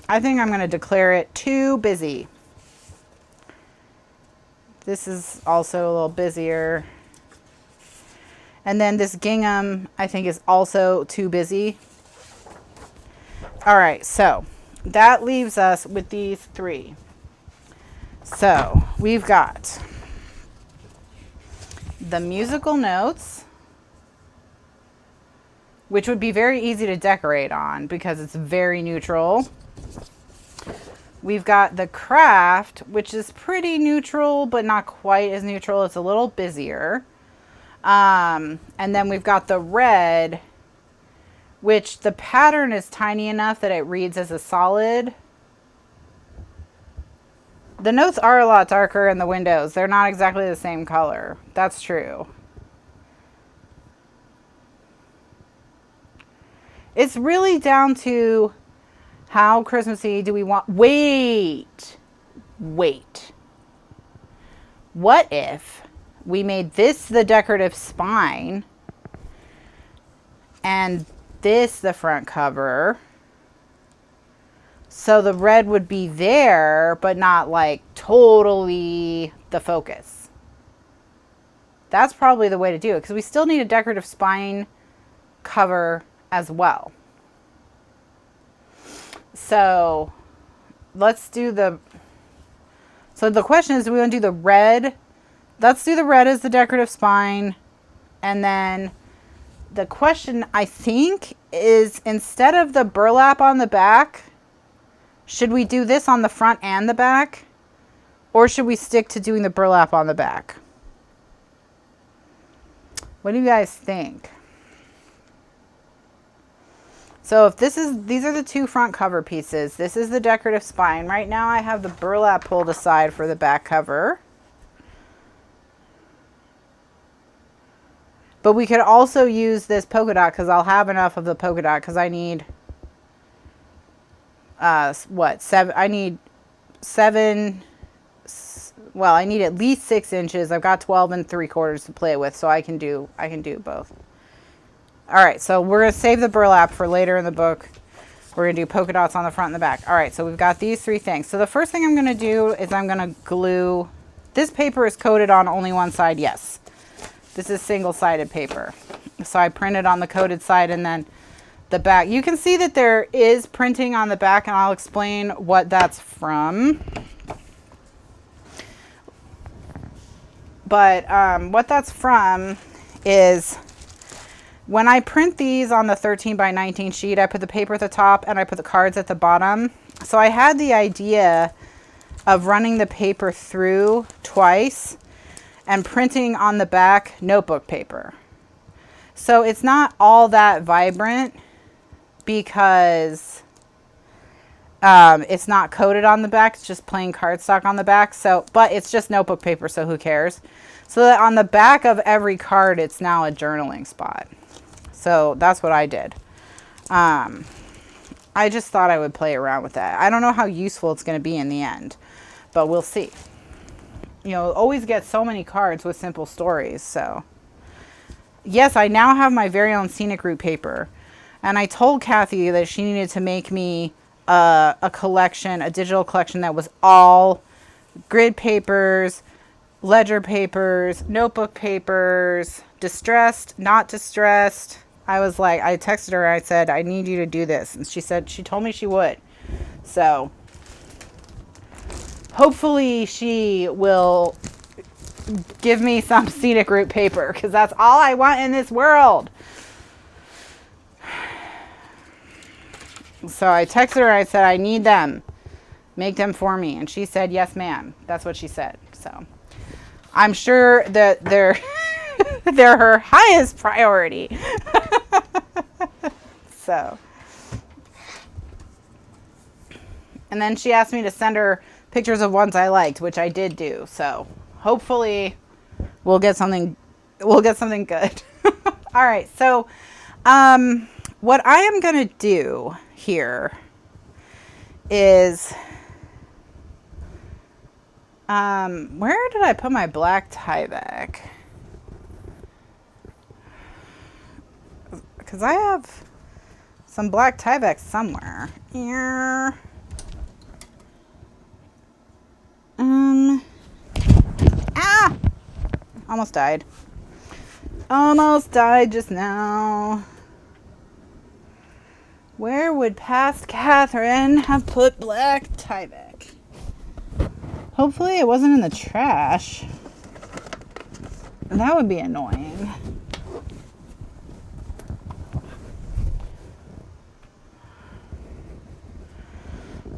I think I'm going to declare it too busy. This is also a little busier. And then this gingham, I think, is also too busy. All right, so that leaves us with these three. So we've got the musical notes, which would be very easy to decorate on because it's very neutral. We've got the craft, which is pretty neutral, but not quite as neutral. It's a little busier. And then we've got the red, which the pattern is tiny enough that it reads as a solid. The notes are a lot darker in the windows. They're not exactly the same color. That's true. It's really down to how Christmassy do we want. Wait. What if we made this the decorative spine and this the front cover? So the red would be there, but not like totally the focus. That's probably the way to do it, because we still need a decorative spine cover as well. So let's do the question is, do we want to do the red? Let's do the red as the decorative spine. And then the question, I think, is instead of the burlap on the back, should we do this on the front and the back? Or should we stick to doing the burlap on the back? What do you guys think? So if these are the two front cover pieces. This is the decorative spine. Right now I have the burlap pulled aside for the back cover. But we could also use this polka dot, because I'll have enough of the polka dot, because I need I need at least 6 inches. I've got 12 3/4 to play with, so I can do both. All right, so we're going to save the burlap for later in the book. We're going to do polka dots on the front and the back. All right, so we've got these three things. So the first thing I'm going to do is I'm going to glue. This paper is coated on only one side, yes. This is single-sided paper. So I printed on the coated side, and then the back. You can see that there is printing on the back, and I'll explain what that's from. But what that's from is, when I print these on the 13 by 19 sheet, I put the paper at the top and I put the cards at the bottom. So I had the idea of running the paper through twice and printing on the back notebook paper. So it's not all that vibrant because it's not coated on the back. It's just plain cardstock on the back. So, but it's just notebook paper, so who cares? So that on the back of every card, it's now a journaling spot. So that's what I did. I just thought I would play around with that. I don't know how useful it's going to be in the end, but we'll see. You know, always get so many cards with simple stories. So yes, I now have my very own scenic route paper. And I told Kathy that she needed to make me a collection, a digital collection that was all grid papers, ledger papers, notebook papers, distressed, not distressed. I was like, I texted her, I said, I need you to do this. And she told me she would. So hopefully she will give me some scenic route paper, because that's all I want in this world. So I texted her, I said, I need them. Make them for me. And she said, yes, ma'am. That's what she said. So I'm sure that they're they're her highest priority. So. And then she asked me to send her pictures of ones I liked, which I did do. So hopefully we'll get something good. All right. So what I am going to do here is where did I put my black Tyvek? Because I have some black Tyvek somewhere. Here. Almost died. Almost died just now. Where would past Kathryn have put black Tyvek? Hopefully it wasn't in the trash. That would be annoying.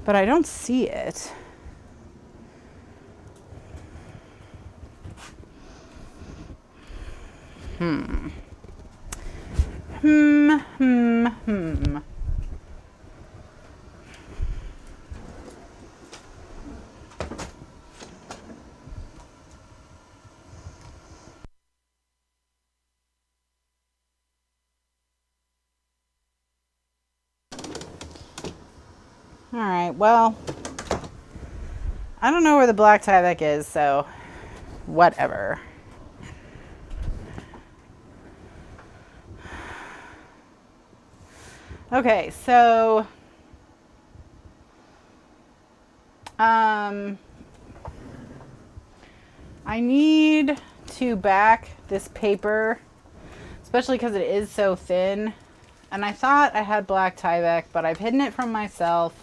But I don't see it. All right, well, I don't know where the black Tyvek is, so whatever. Okay, so I need to back this paper, especially because it is so thin. And I thought I had black Tyvek, but I've hidden it from myself.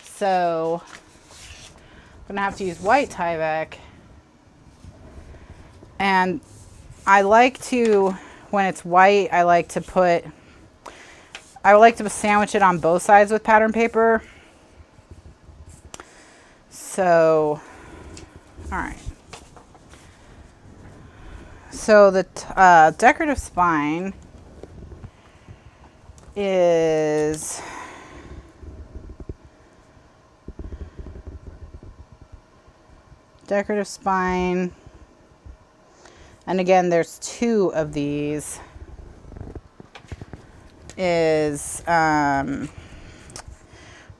So I'm gonna have to use white Tyvek. And I like to, when it's white, I like to sandwich it on both sides with pattern paper. So, all right. So the decorative spine is decorative spine. And again, there's 2 of these. Is 1,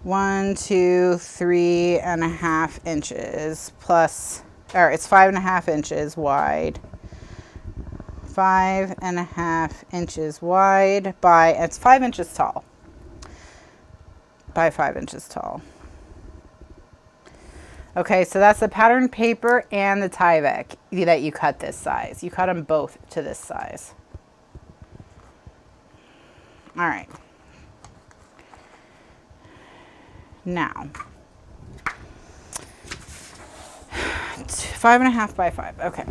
2, 3.5 inches plus, or it's 5.5 inches wide. 5.5 inches wide by, it's 5 inches tall. By 5 inches tall. Okay, so that's the pattern paper and the Tyvek that you cut this size. You cut them both to this size. All right. Now, 5.5 by 5. Okay.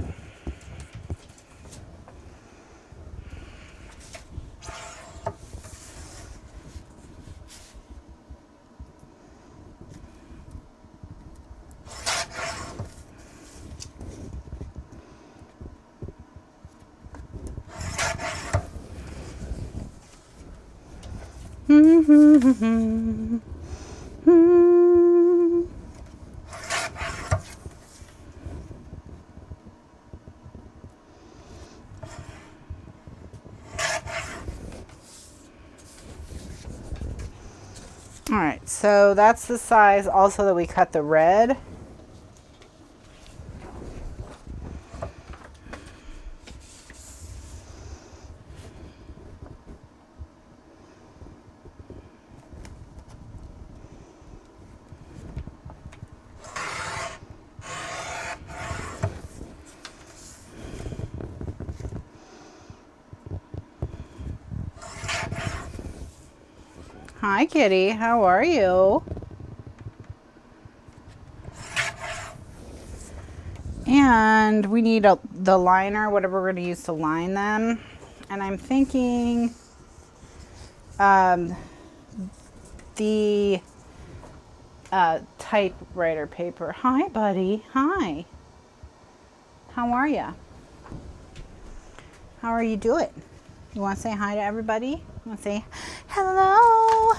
All right, so that's the size also that we cut the red. Hi, kitty. How are you? And we need the liner, whatever we're going to use to line them. And I'm thinking the typewriter paper. Hi, buddy. Hi. How are you? How are you doing? You want to say hi to everybody? You want to say, hello,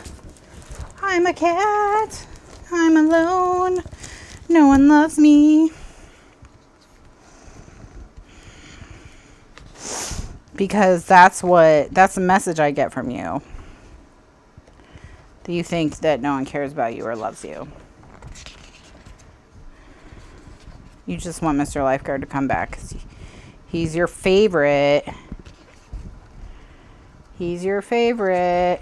I'm a cat. I'm alone. No one loves me. Because that's the message I get from you. That you think that no one cares about you or loves you. You just want Mr. Lifeguard to come back because he's your favorite. He's your favorite.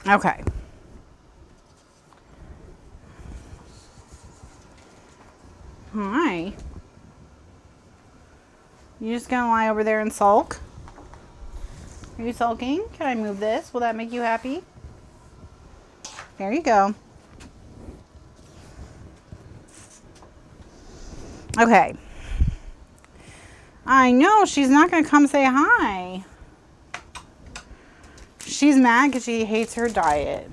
Okay. Hi. You just gonna lie over there and sulk? Are you sulking? Can I move this? Will that make you happy? There you go. Okay. I know she's not gonna come say hi. She's mad because she hates her diet.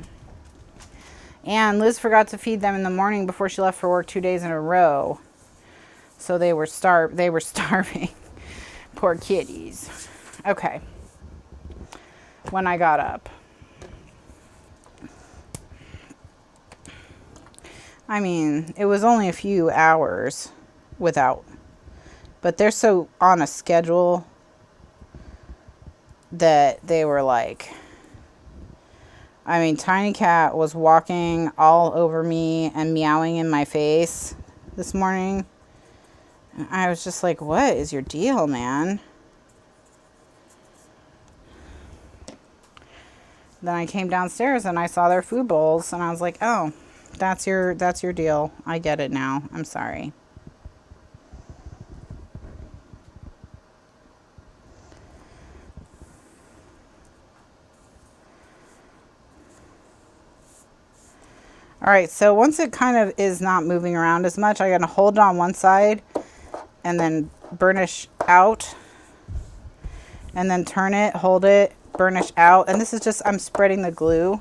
And Liz forgot to feed them in the morning before she left for work 2 days in a row. So they were starving. Poor kitties. Okay. When I got up. I mean, it was only a few hours without. But they're so on a schedule that they were like... I mean, Tiny Cat was walking all over me and meowing in my face this morning. And I was just like, what is your deal, man? Then I came downstairs and I saw their food bowls and I was like, oh, that's your deal. I get it now. I'm sorry. All right, so once it kind of is not moving around as much, I'm going to hold it on one side and then burnish out. And then turn it, hold it, burnish out. And this is just, I'm spreading the glue.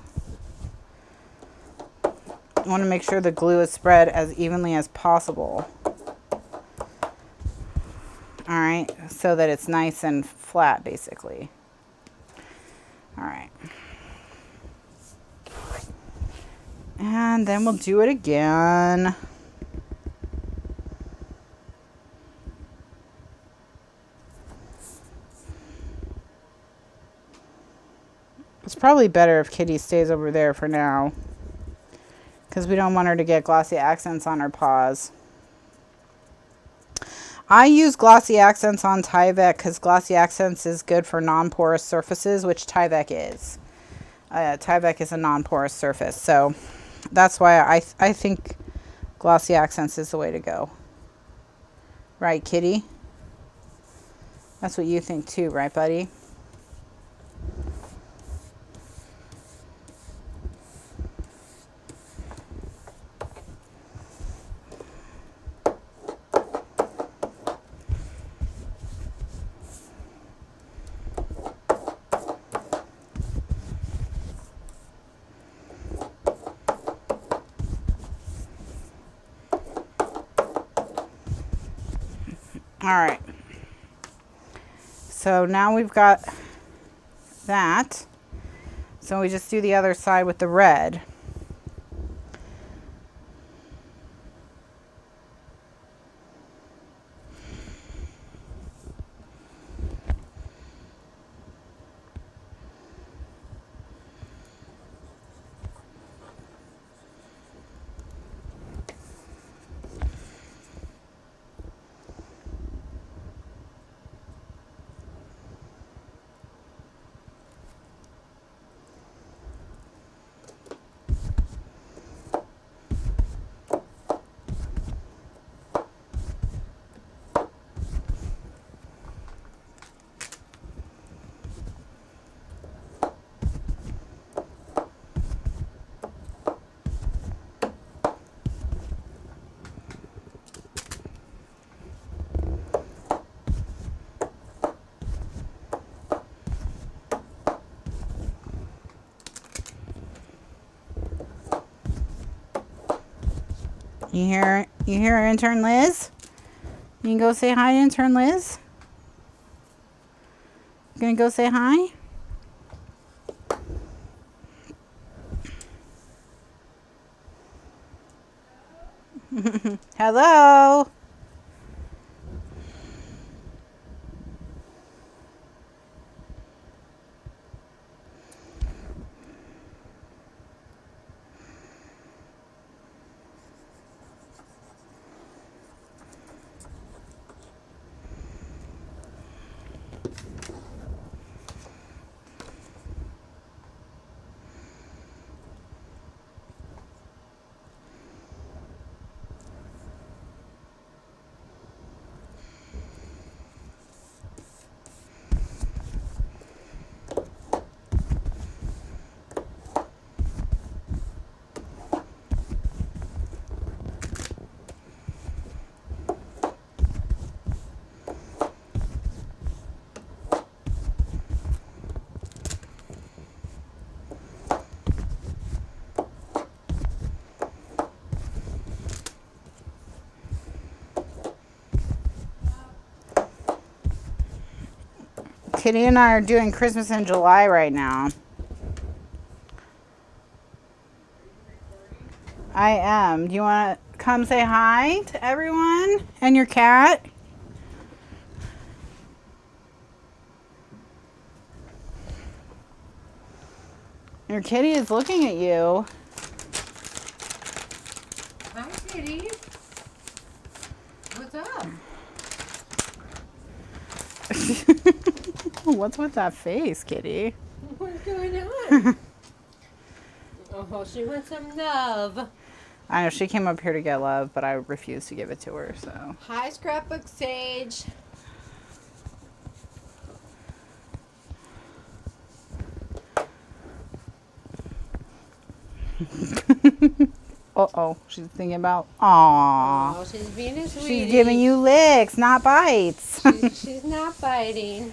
I want to make sure the glue is spread as evenly as possible. All right, so that it's nice and flat, basically. All right. And then we'll do it again. It's probably better if Kitty stays over there for now, because we don't want her to get glossy accents on her paws. I use glossy accents on Tyvek because glossy accents is good for non-porous surfaces, which Tyvek is. Tyvek is a non-porous surface, so that's why I think glossy accents is the way to go. Right, Kitty? That's what you think too, right, buddy? All right. So now we've got that. So we just do the other side with the red. You hear intern Liz? You can go say hi to intern Liz? You gonna go say hi? Hello? Kitty and I are doing Christmas in July right now. I am. Do you want to come say hi to everyone and your cat? Your kitty is looking at you. Hi, kitty. What's up? What's with that face, Kitty? What's going on? Oh, she wants some love. I know she came up here to get love, but I refused to give it to her, so. Hi, Scrapbook Sage. Uh-oh, she's thinking about, aww. Oh, she's being a sweetie. She's giving you licks, not bites. She's not biting.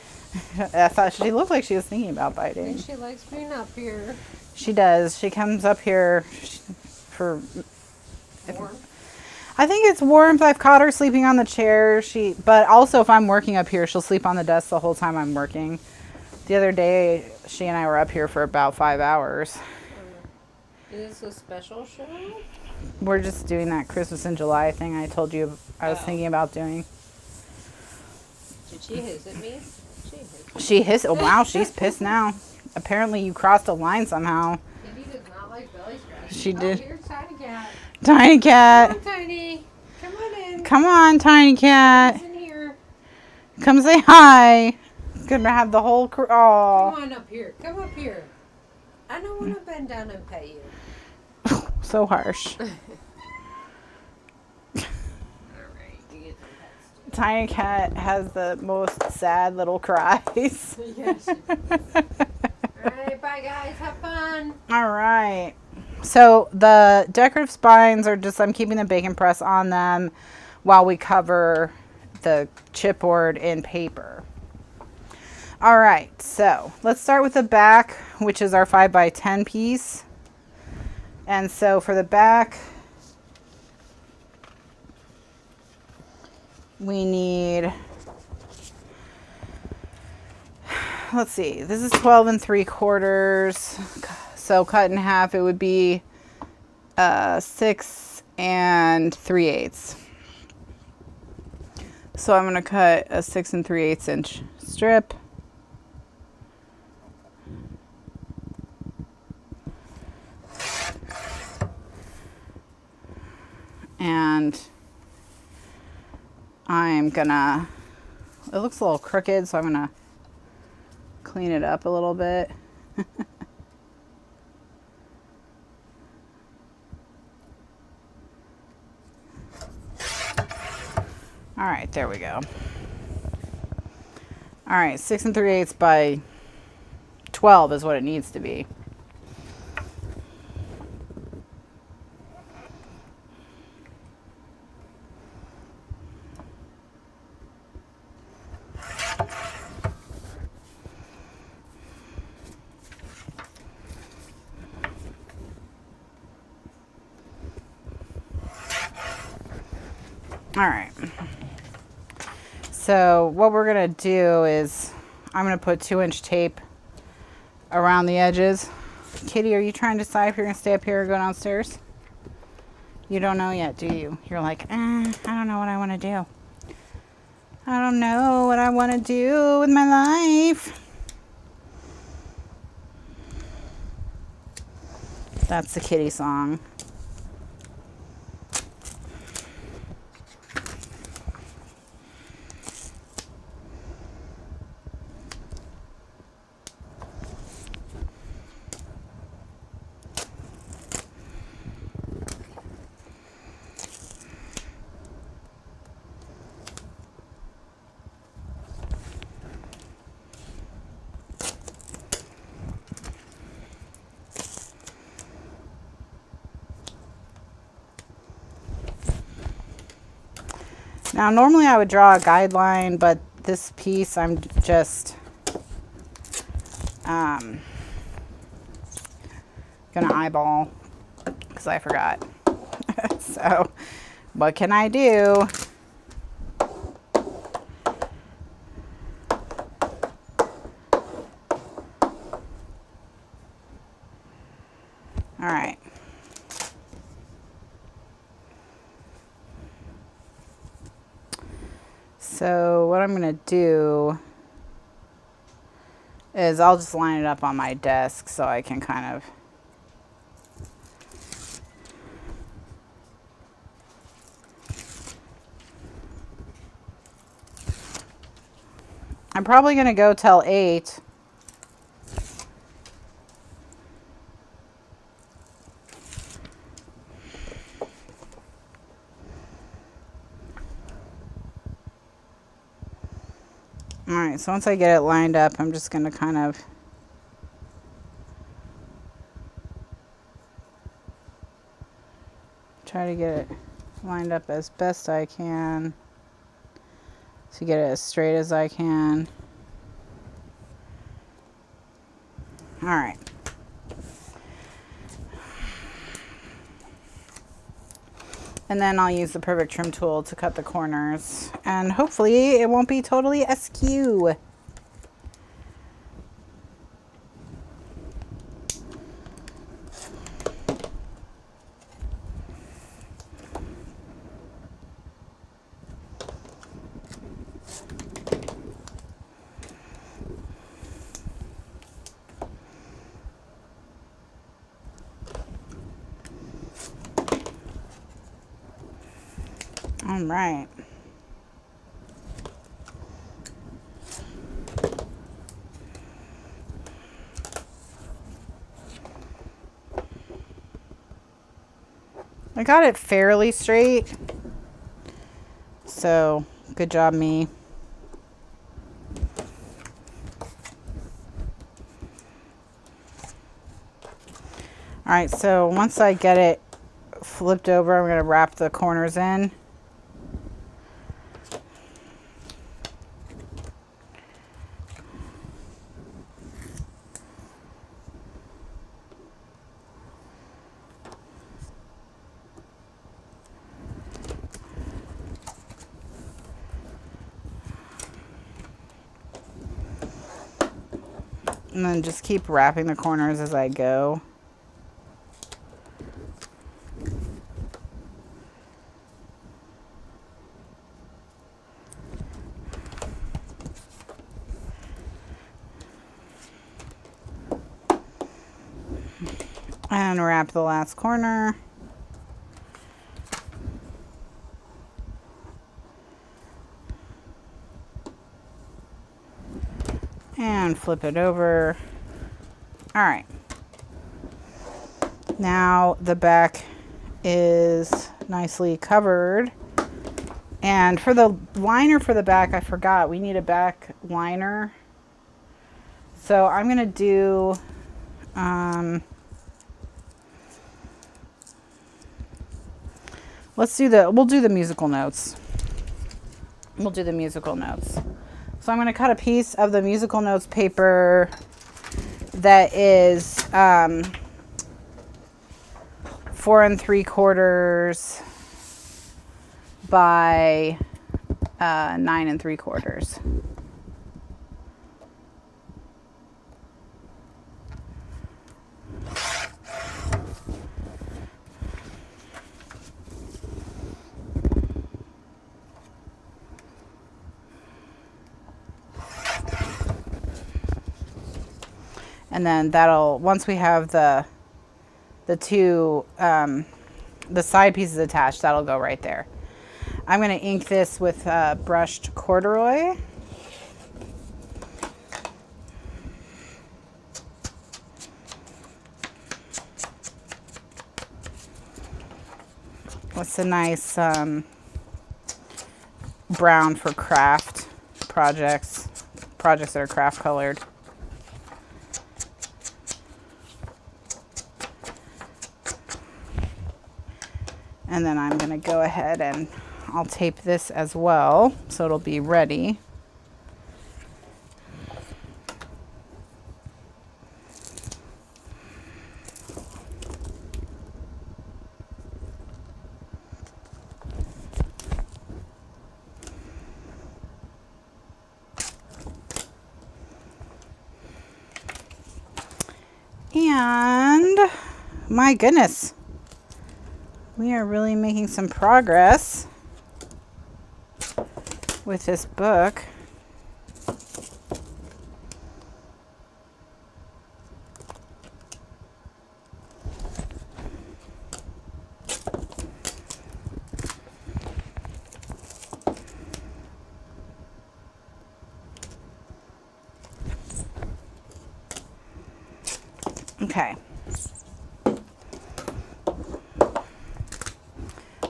I thought she looked like she was thinking about I biting. think she likes being up here. She does. She comes up here for... Warm. I think it's warmth. I've caught her sleeping on the chair. But also if I'm working up here, she'll sleep on the desk the whole time I'm working. The other day, she and I were up here for about 5 hours. Is this a special show? We're just doing that Christmas in July thing I told you I was thinking about doing. Did she hiss at me? She hissed. Oh, wow, she's pissed now. Apparently you crossed a line somehow. Kitty does not like belly scratching. She did. Here's Tiny Cat. Tiny cat. Come on, Tiny. Come on in. Come on, Tiny cat. Come in here. Come say hi. Gonna have the whole crew. Oh, Come on up here. Come up here. I don't want to bend down and pet you. so harsh. All right, you get some pets. Tiny cat has the most sad little cries. Yes. All right, bye guys. Have fun. All right. So the decorative spines are just, I'm keeping the bacon press on them while we cover the chipboard in paper. All right, so let's start with the back, which is our 5x10 piece. And so for the back, we need, let's see, this is 12 3/4. So cut in half, it would be 6 3/8. So I'm going to cut a 6 3/8 inch strip. And I'm gonna, it looks a little crooked, so I'm gonna clean it up a little bit. All right, there we go. All right, 6 3/8 by 12 is what it needs to be. All right. So what we're gonna do is I'm gonna put 2-inch tape around the edges. Kitty, are you trying to decide if you're gonna stay up here or go downstairs? You don't know yet, do you? You're like, I don't know what I want to do. I don't know what I want to do with my life. That's the kitty song. Now, normally I would draw a guideline, but this piece I'm just gonna eyeball because I forgot. So, what can I do? All right. So what I'm going to do is I'll just line it up on my desk so I can kind of I'm probably going to go till 8. All right, so once I get it lined up, I'm just going to kind of try to get it lined up as best I can to get it as straight as I can. All right. And then I'll use the perfect trim tool to cut the corners. And hopefully it won't be totally askew. All right. I got it fairly straight, so good job me. All right, so once I get it flipped over, I'm going to wrap the corners in. And then just keep wrapping the corners as I go. And wrap the last corner. And flip it over. All right. Now the back is nicely covered. And for the liner for the back, I forgot we need a back liner. So I'm going to do we'll do the musical notes. We'll do the musical notes. So I'm going to cut a piece of the musical notes paper that is 4 3/4 by 9 3/4. And then that'll, once we have the two, the side pieces attached, that'll go right there. I'm going to ink this with brushed corduroy. What's a nice brown for craft projects that are craft colored. And then I'm going to go ahead and I'll tape this as well so it'll be ready. And my goodness, we are really making some progress with this book. Okay.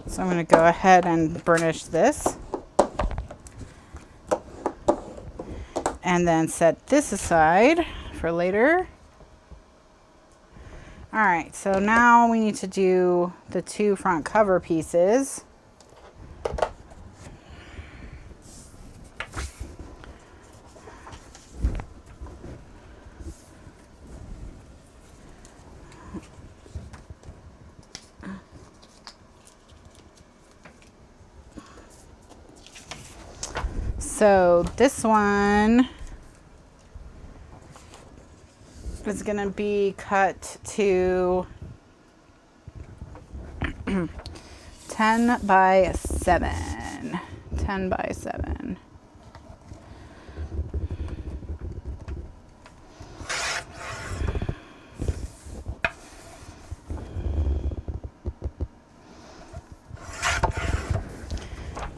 So I'm going to go ahead and burnish this. And then set this aside for later. All right, so now we need to do the two front cover pieces. So this one is going to be cut to 10 by 7. 10 by 7.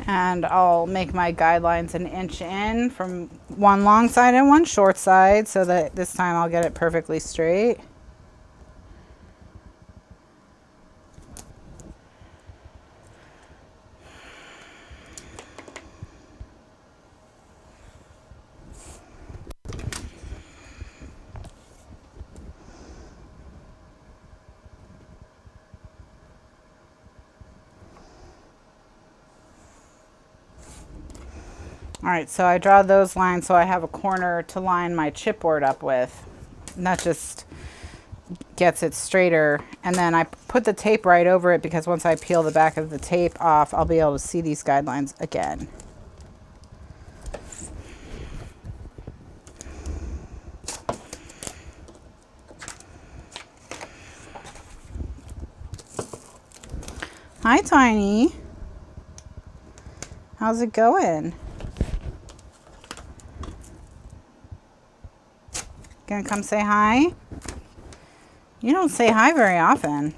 And I'll make my guidelines 1 inch in from one long side and one short side so that this time I'll get it perfectly straight. All right, so I draw those lines so I have a corner to line my chipboard up with. And that just gets it straighter. And then I put the tape right over it because once I peel the back of the tape off, I'll be able to see these guidelines again. Hi, Tiny. How's it going? Gonna come say hi? You don't say hi very often.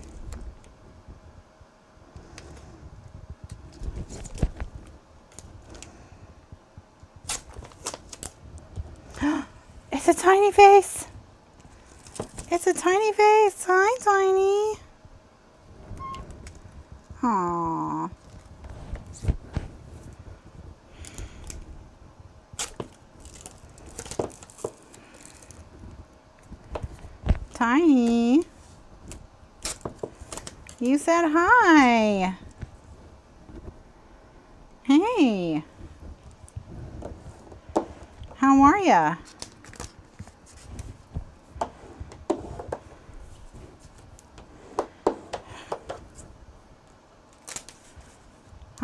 It's a tiny face. It's a tiny face. Hi, Tiny. Aww. Tiny. You said hi. Hey. How are ya?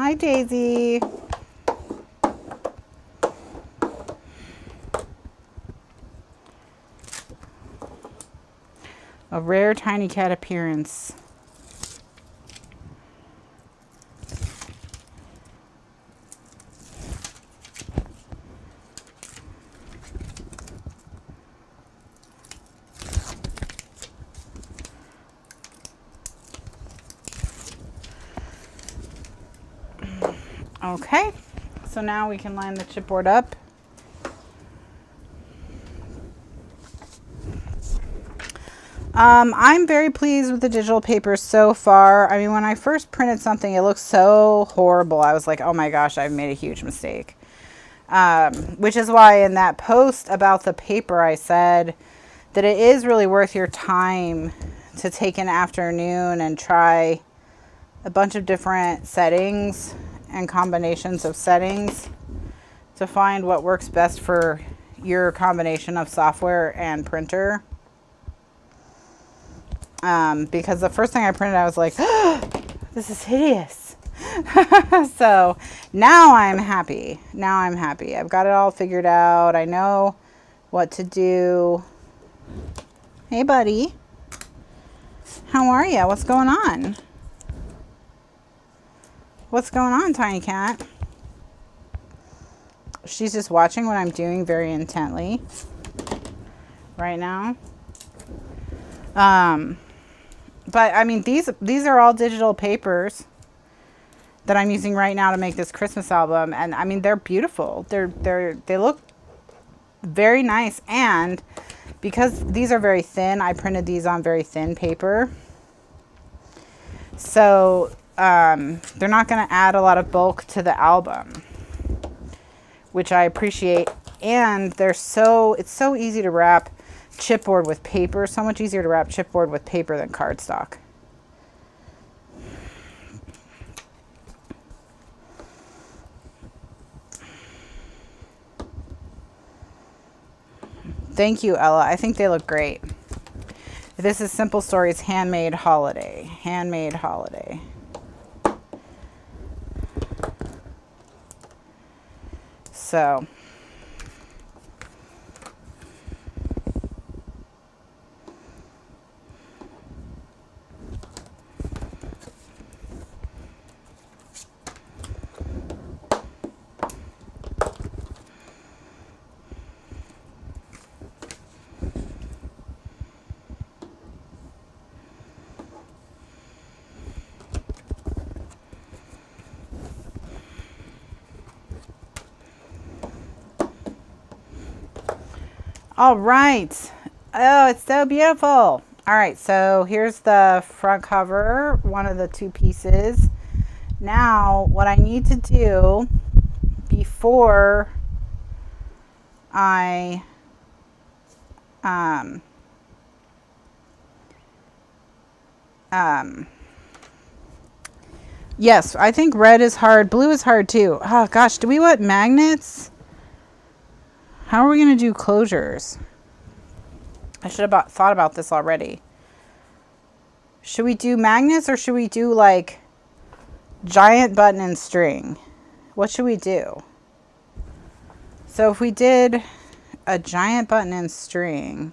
Hi, Daisy. A rare tiny cat appearance. Okay, so now we can line the chipboard up. I'm very pleased with the digital paper so far. I mean, when I first printed something, it looked so horrible. I was like, oh my gosh, I've made a huge mistake. Which is why in that post about the paper, I said that it is really worth your time to take an afternoon and try a bunch of different settings and combinations of settings to find what works best for your combination of software and printer. Because the first thing I printed, I was like, oh, this is hideous. So now I'm happy. Now I'm happy. I've got it all figured out. I know what to do. Hey, buddy. How are you? What's going on? What's going on, Tiny Cat? She's just watching what I'm doing very intently right now. But I mean, these are all digital papers that I'm using right now to make this Christmas album, and I mean, they're beautiful. They look very nice, and because these are very thin, I printed these on very thin paper, so they're not going to add a lot of bulk to the album, which I appreciate. And it's so easy to wrap chipboard with paper. So much easier to wrap chipboard with paper than cardstock. Thank you, Ella. I think they look great. This is Simple Stories Handmade Holiday. Handmade Holiday. So all right. Oh, it's so beautiful. All right, so here's the front cover, one of the two pieces. Now, what I need to do before I yes, I think red is hard. Blue is hard too. Oh gosh, do we want magnets? How are we going to do closures? I should have thought about this already. Should we do magnets or should we do like giant button and string? What should we do? So if we did a giant button and string,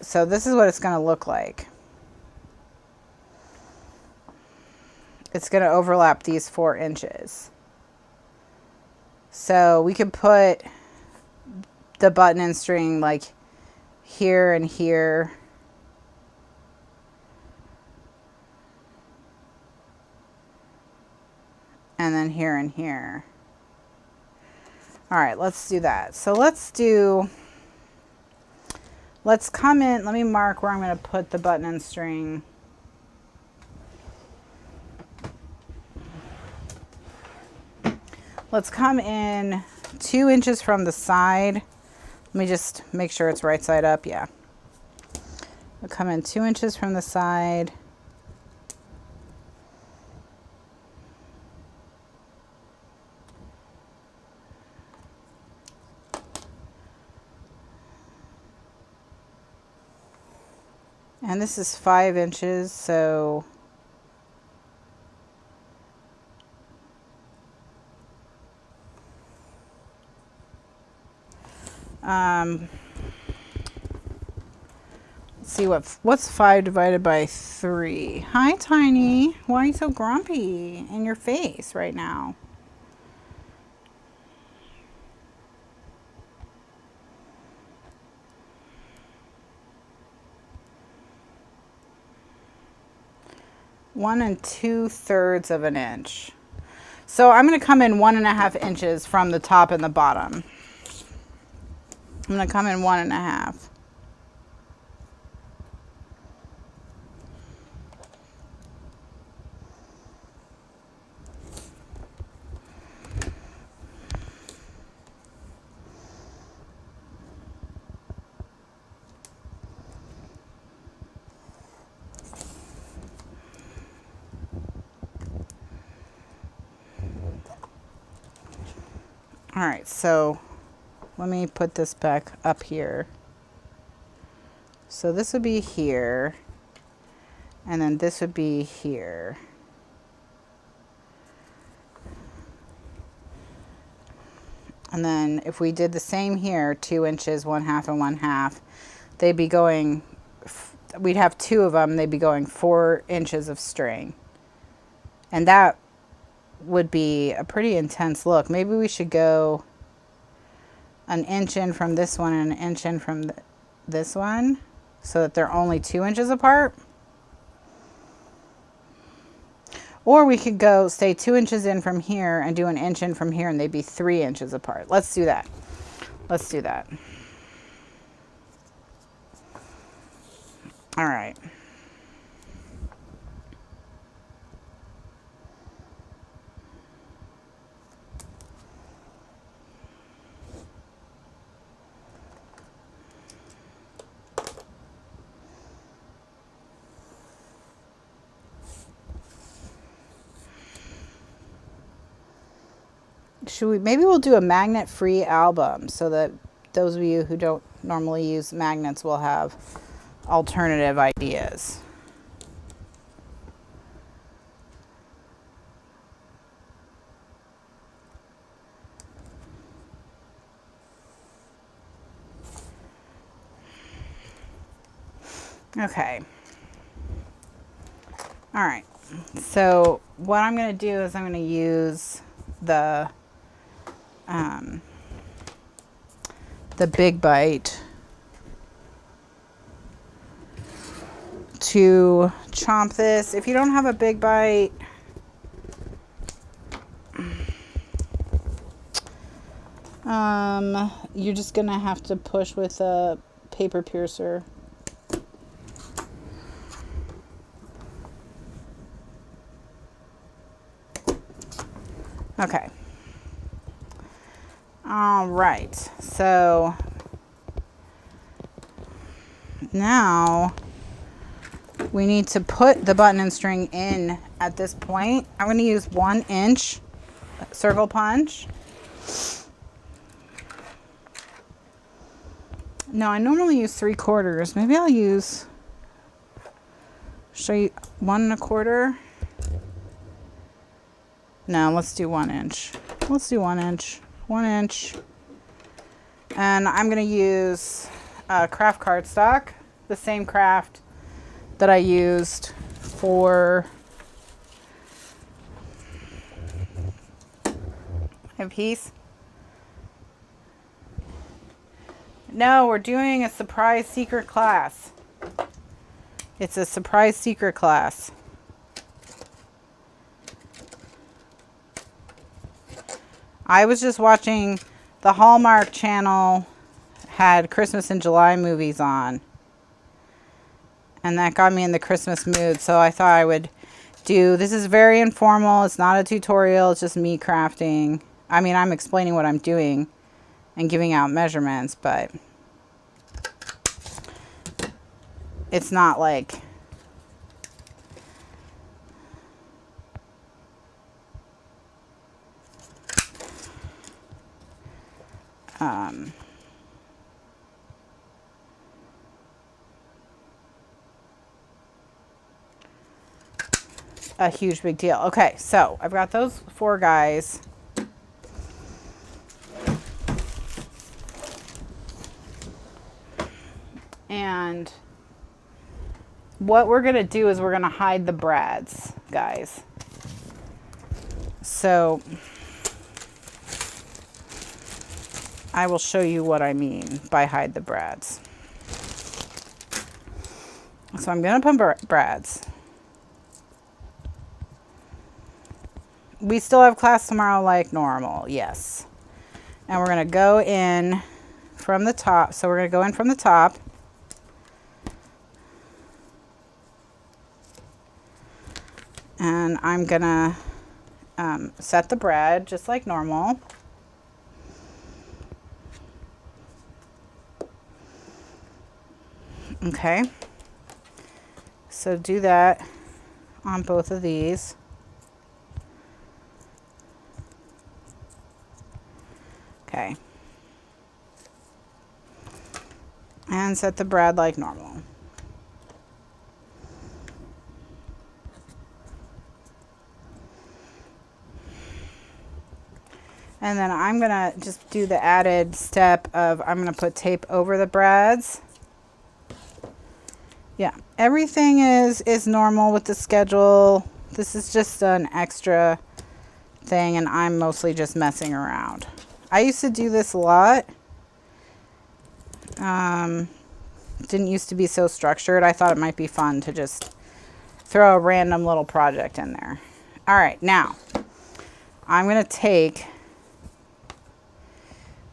so this is what it's going to look like. It's going to overlap these 4 inches. So we could put the button and string like here and here. And then here and here. All right, let's do that. So let's come in, let me mark where I'm going to put the button and string. Let's come in 2 inches from the side. Let me just make sure it's right side up. Yeah. I'll come in 2 inches from the side. And this is 5 inches, so Let's see what's 5 divided by 3. Hi, Tiny. Why are you so grumpy in your face right now? One and 2/3 of an inch. So I'm going to come in 1.5 inches from the top and the bottom. I'm going to come in 1.5. All right, so let me put this back up here. So this would be here, and then this would be here. And then if we did the same here, 2 inches, 1/2 and 1/2, they'd be going, we'd have 2 of them, they'd be going 4 inches of string. And that would be a pretty intense look. Maybe we should go an inch in from this one and an inch in from this one so that they're only 2 inches apart. Or we could go, stay 2 inches in from here and do an inch in from here and they'd be 3 inches apart. Let's do that. Let's do that. All right. Maybe we'll do a magnet-free album so that those of you who don't normally use magnets will have alternative ideas. Okay. All right. So what I'm going to do is I'm going to use the Big Bite to chomp this. If you don't have a Big Bite, you're just gonna have to push with a paper piercer. Okay. All right. So now we need to put the button and string in at this point. I'm going to use 1 inch circle punch. No, I normally use 3/4. Maybe I'll use, show you 1 1/4. No, let's do 1 inch. Let's do 1 inch. 1 inch. And I'm going to use craft cardstock, the same craft that I used for a piece. No, we're doing a surprise secret class. It's a surprise secret class. I was just watching the Hallmark Channel had Christmas in July movies on. And that got me in the Christmas mood. So I thought I would do, this is very informal. It's not a tutorial. It's just me crafting. I mean, I'm explaining what I'm doing and giving out measurements, but it's not like a huge big deal. Okay, so I've got those 4 guys. And what we're going to do is we're going to hide the brads, guys. So I will show you what I mean by hide the brads. So I'm going to put brads. We still have class tomorrow like normal, yes. And we're going to go in from the top. So we're going to go in from the top. And I'm going to set the brad just like normal. Okay. So do that on both of these. Okay. And set the brad like normal. And then I'm going to just do the added step of I'm going to put tape over the brads. Yeah, everything is normal with the schedule. This is just an extra thing, and I'm mostly just messing around. I used to do this a lot. Didn't used to be so structured. I thought it might be fun to just throw a random little project in there. All right, now I'm going to take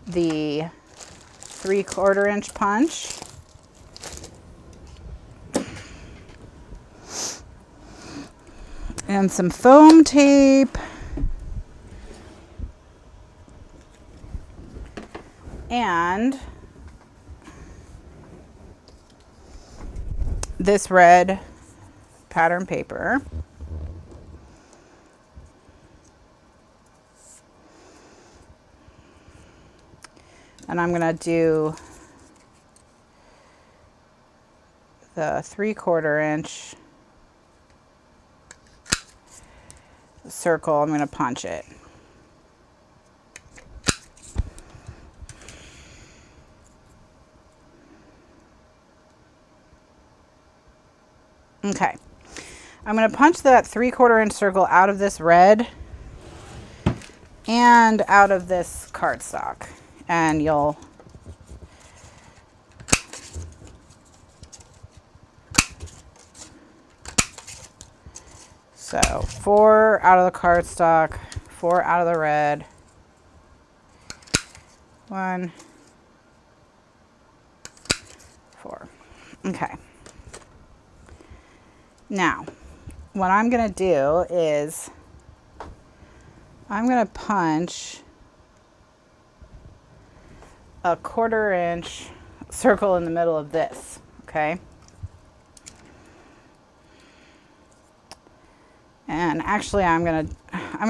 the 3/4 inch punch. And some foam tape. And this red pattern paper. And I'm going to do the 3/4 inch circle. I'm going to punch it. Okay. I'm going to punch that 3/4 inch circle out of this red and out of this cardstock. And you'll so 4 out of the cardstock, 4 out of the red, 1, 4. Okay. Now, what I'm going to do is I'm going to punch a 1/4 inch circle in the middle of this, okay? And actually I'm going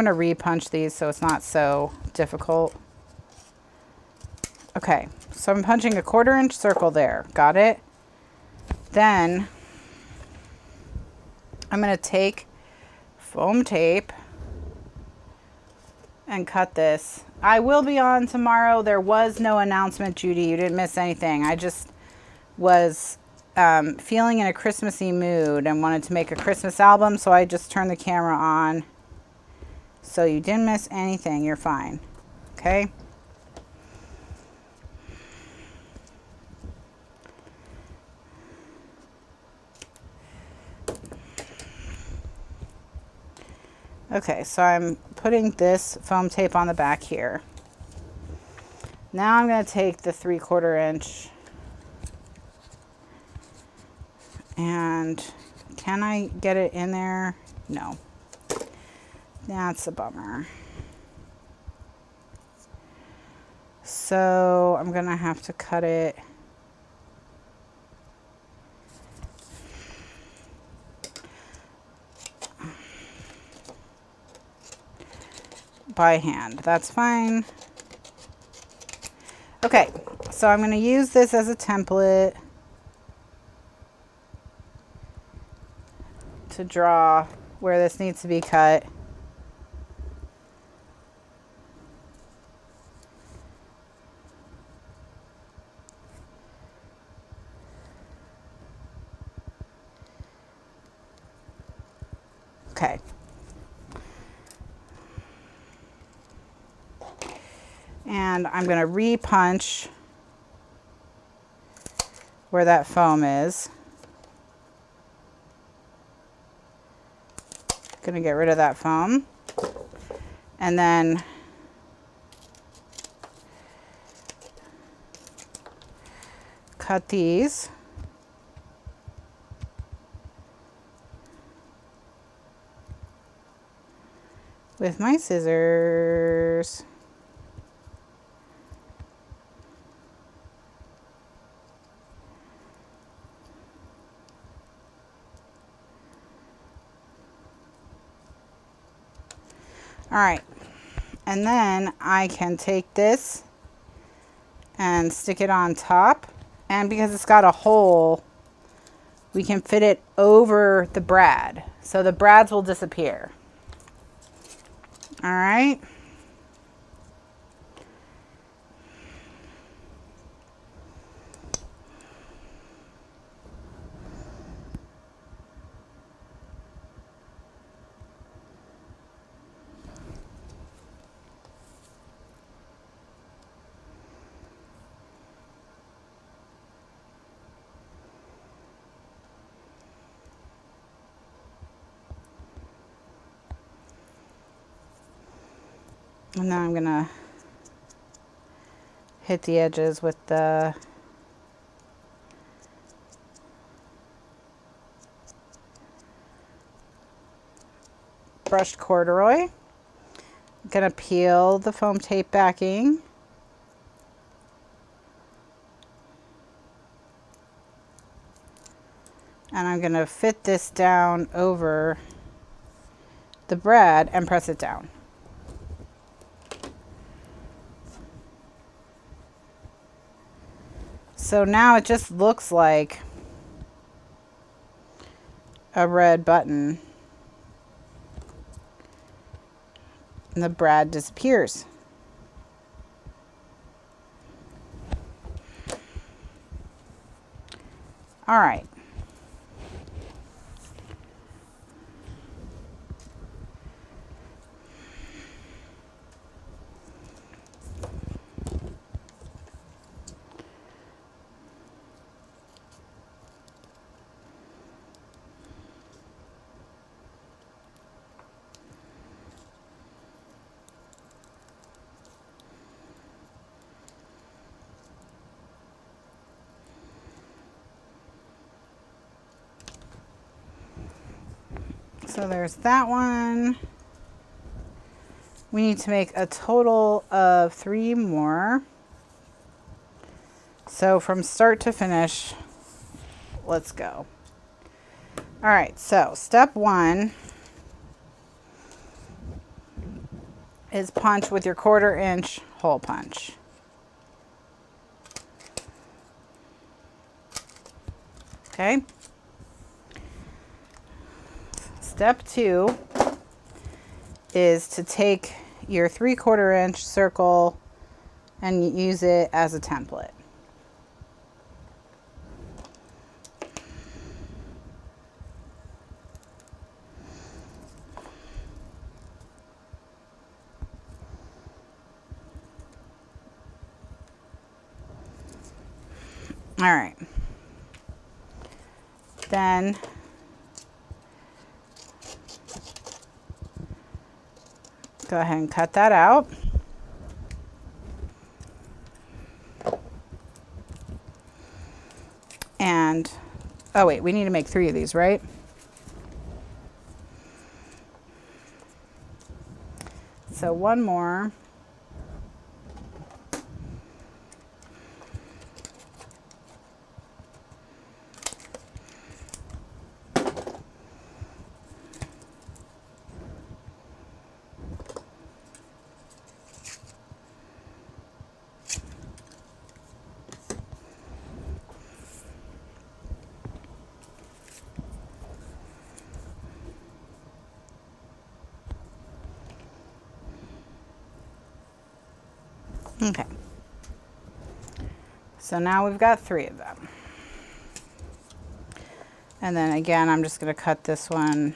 to re-punch these so it's not so difficult. Okay, so I'm punching a 1/4 inch circle there. Got it? Then I'm going to take foam tape and cut this. I will be on tomorrow. There was no announcement, Judy. You didn't miss anything. I just was feeling in a Christmassy mood and wanted to make a Christmas album, so I just turned the camera on. So you didn't miss anything. You're fine. Okay? Okay, so I'm putting this foam tape on the back here. Now I'm going to take the 3/4 inch and can I get it in there? No. That's a bummer. So I'm going to have to cut it by hand. That's fine. Okay, so I'm going to use this as a template to draw where this needs to be cut. And I'm going to re-punch where that foam is. Going to get rid of that foam. And then cut these. With my scissors. All right, and then I can take this and stick it on top, and because it's got a hole, we can fit it over the brad, so the brads will disappear. All right. And then I'm gonna hit the edges with the brushed corduroy. I'm gonna peel the foam tape backing. And I'm gonna fit this down over the brad and press it down. So now it just looks like a red button. And the brad disappears. All right. So there's that one. We need to make a total of 3 more. So from start to finish, let's go. All right, so step 1 is punch with your 1/4 inch hole punch. Okay. Step 2 is to take your 3/4 inch circle and use it as a template. All right. Then go ahead and cut that out. And, oh wait, we need to make 3 of these, right? So 1 more. Okay. So now we've got 3 of them. And then again, I'm just going to cut this one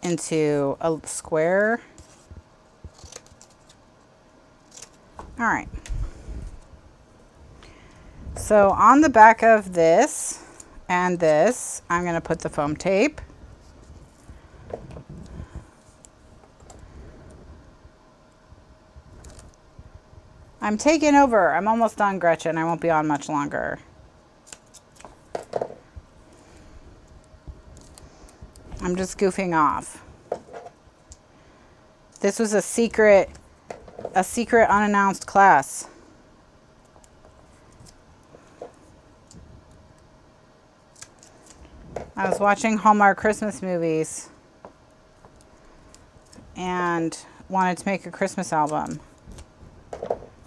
into a square. All right. So on the back of this and this, I'm going to put the foam tape. I'm taking over. I'm almost done, Gretchen. I won't be on much longer. I'm just goofing off. This was a secret unannounced class. I was watching Hallmark Christmas movies and wanted to make a Christmas album.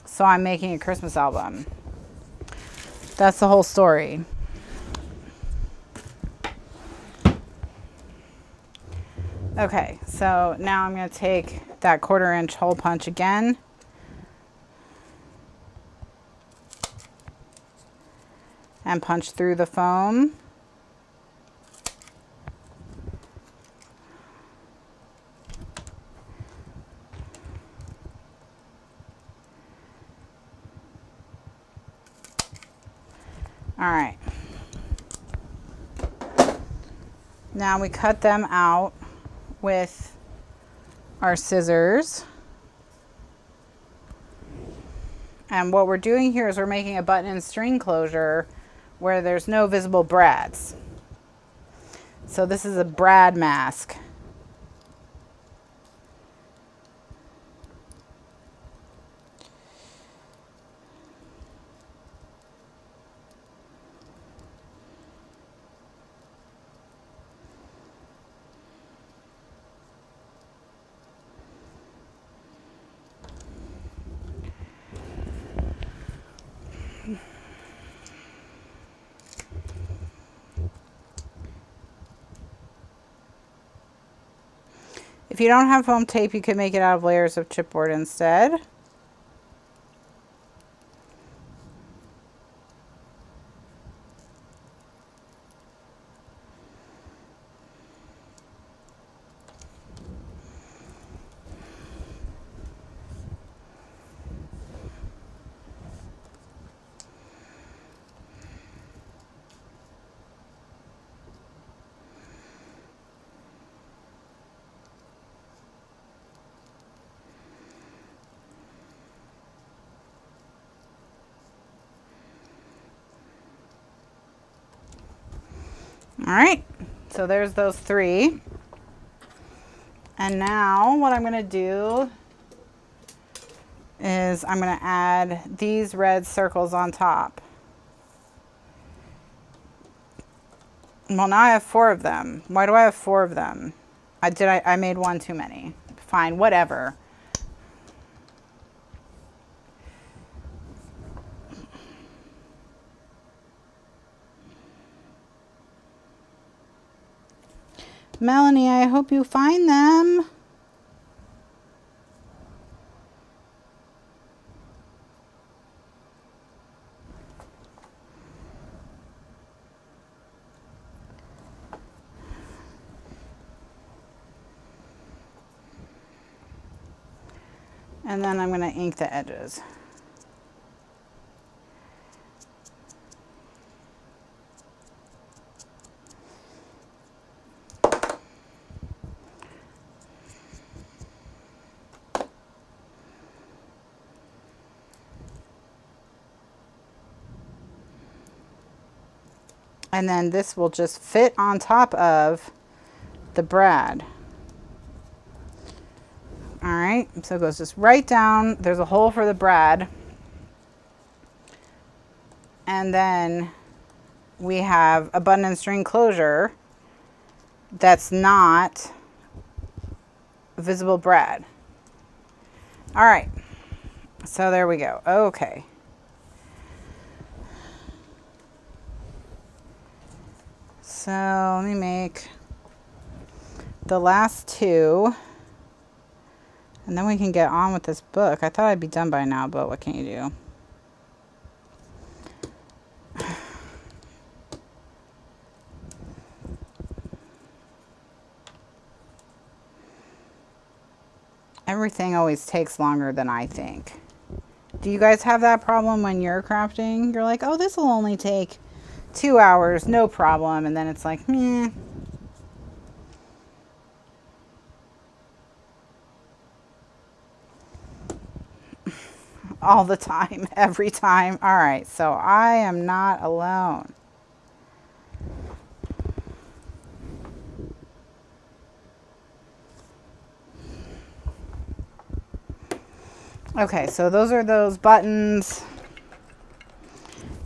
So I'm making a Christmas album. That's the whole story. Okay, so now I'm going to take that 1/4 inch hole punch again. And punch through the foam. All right. Now we cut them out with our scissors. And what we're doing here is we're making a button and string closure where there's no visible brads. So this is a brad mask. If you don't have foam tape, you can make it out of layers of chipboard instead. All right, so there's those 3. And now what I'm going to do is I'm going to add these red circles on top. Well, now I have 4 of them. Why do I have 4 of them? I made 1 too many. Fine, whatever. Melanie, I hope you find them. And then I'm going to ink the edges. And then this will just fit on top of the brad. All right, so it goes just right down. There's a hole for the brad. And then we have a button and string closure that's not visible brad. All right, so there we go. Okay. So let me make the last 2. And then we can get on with this book. I thought I'd be done by now, but what can you do? Everything always takes longer than I think. Do Do you guys have that problem when you're crafting? You're like, oh, this will only take 2 hours, no problem. And then it's like, meh. All the time, every time. All right, so I am not alone. Okay, so those are those buttons.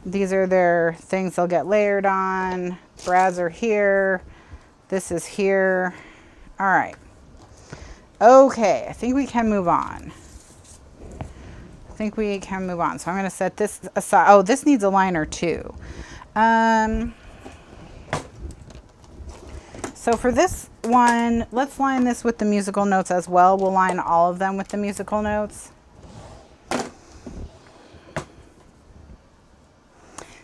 These are their things they'll get layered on. Brads are here. This is here. All right. Okay, I think we can move on. So I'm going to set this aside. Oh, this needs a liner too. So for this one, let's line this with the musical notes as well. We'll line all of them with the musical notes.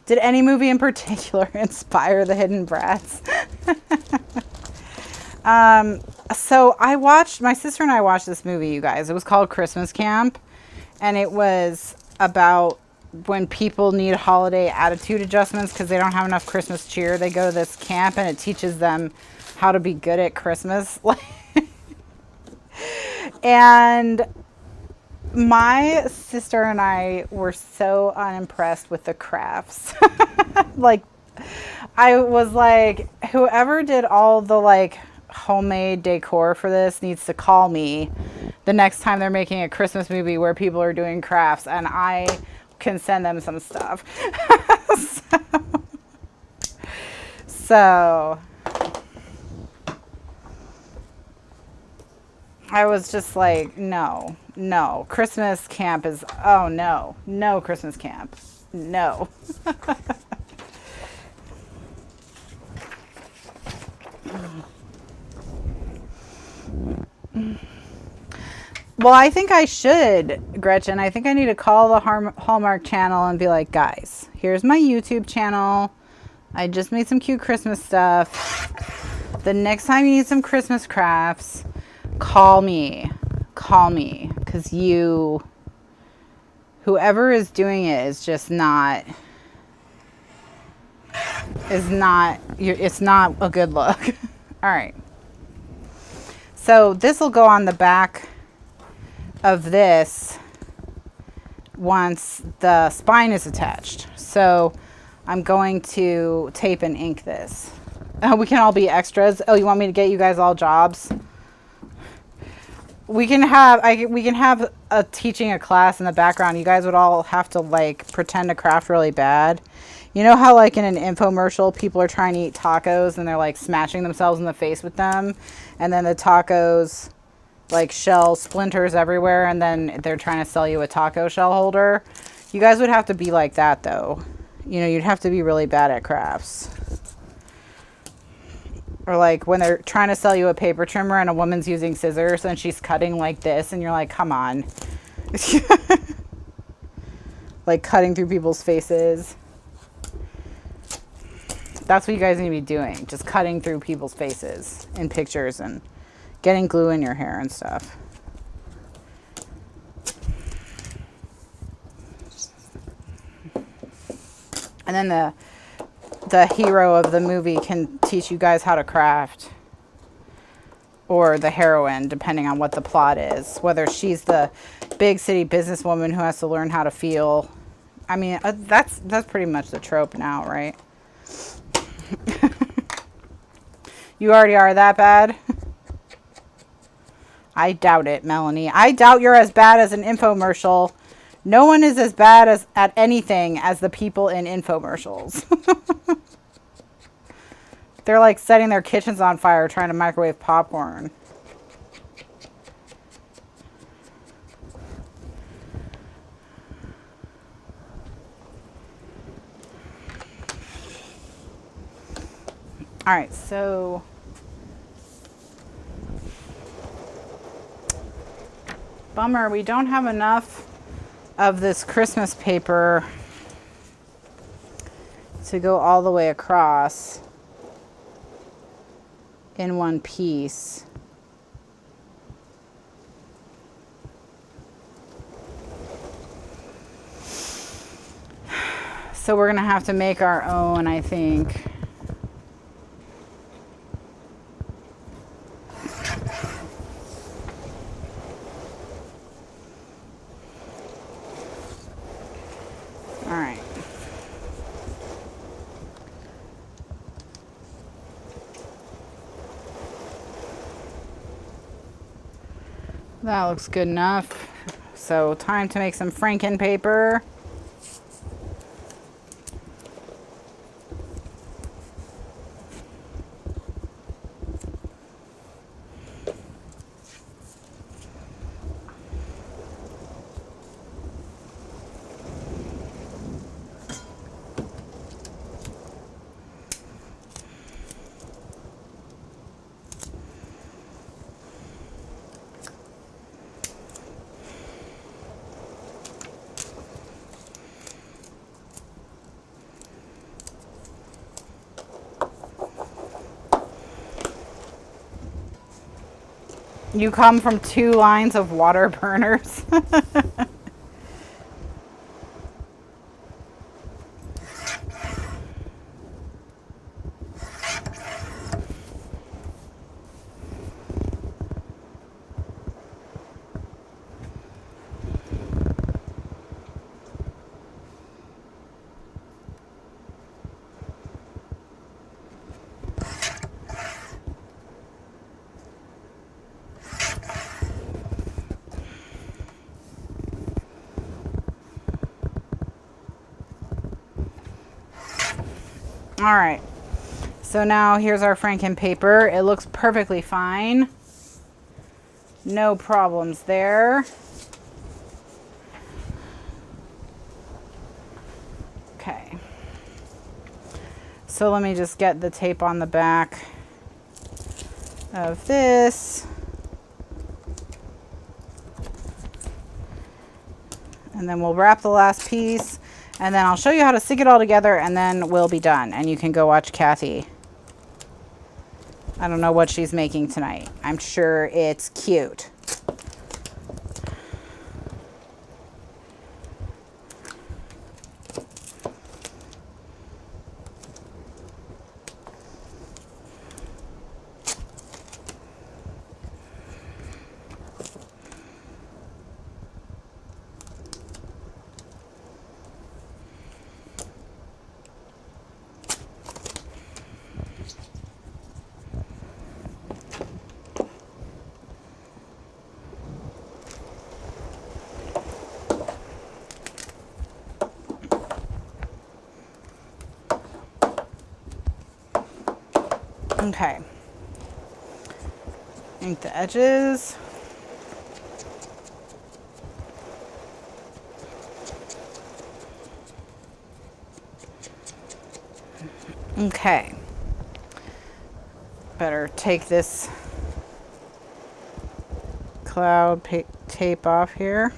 Did any movie in particular inspire the Hidden Brads? So my sister and I watched this movie, you guys. It was called Christmas Camp. And it was about when people need holiday attitude adjustments because they don't have enough Christmas cheer. They go to this camp and it teaches them how to be good at Christmas. And my sister and I were so unimpressed with the crafts. Like, I was like, whoever did all the like homemade decor for this needs to call me the next time they're making a Christmas movie where people are doing crafts, and I can send them some stuff. So I was just like, no, Christmas camp is, oh no, Christmas camp, no. Well, I think I should, Gretchen. I think I need to call the Hallmark Channel and be like, guys, here's my YouTube channel. I just made some cute Christmas stuff. The next time you need some Christmas crafts, call me. Because whoever is doing it is just not, it's not a good look. All right. So this will go on the back of this once the spine is attached. So I'm going to tape and ink this. We can all be extras. Oh, you want me to get you guys all jobs? We can have a teaching a class in the background. You guys would all have to like pretend to craft really bad. You know how like in an infomercial people are trying to eat tacos and they're like smashing themselves in the face with them, and then the tacos like shell splinters everywhere, and then they're trying to sell you a taco shell holder. You guys would have to be like that though. You know, you'd have to be really bad at crafts. Or like when they're trying to sell you a paper trimmer and a woman's using scissors and she's cutting like this and you're like, come on. Like cutting through people's faces. That's what you guys need to be doing. Just cutting through people's faces in pictures and getting glue in your hair and stuff. And then the hero of the movie can teach you guys how to craft. Or the heroine, depending on what the plot is. Whether she's the big city businesswoman who has to learn how to feel. I mean, that's pretty much the trope now, right? You already are that bad? I doubt it, Melanie. I doubt you're as bad as an infomercial. No one is as bad at anything as the people in infomercials. They're like setting their kitchens on fire trying to microwave popcorn. All right, so bummer, we don't have enough of this Christmas paper to go all the way across in one piece. So we're gonna have to make our own, I think. All right. That looks good enough. So time to make some Franken paper. You come from 2 lines of water burners. All right. So now here's our Franken paper. It looks perfectly fine. No problems there. Okay. So let me just get the tape on the back of this. And then we'll wrap the last piece. And then I'll show you how to stick it all together, and then we'll be done. And you can go watch Kathy. I don't know what she's making tonight. I'm sure it's cute. Okay. Ink the edges. Okay. Better take this cloud tape off here.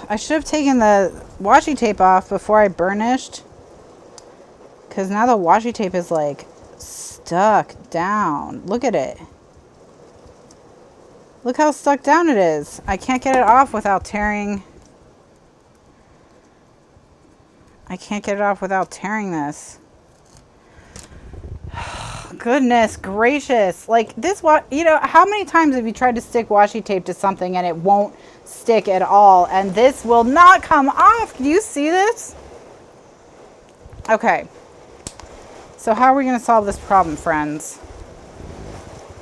I should have taken the washi tape off before I burnished, because now the washi tape is like stuck down. Look at it. Look how stuck down it is. I can't get it off without tearing. I can't get it off without tearing this. Goodness gracious. Like this, you know, how many times have you tried to stick washi tape to something and it won't stick at all? And this will not come off. Do you see this? Okay. So how are we going to solve this problem, friends?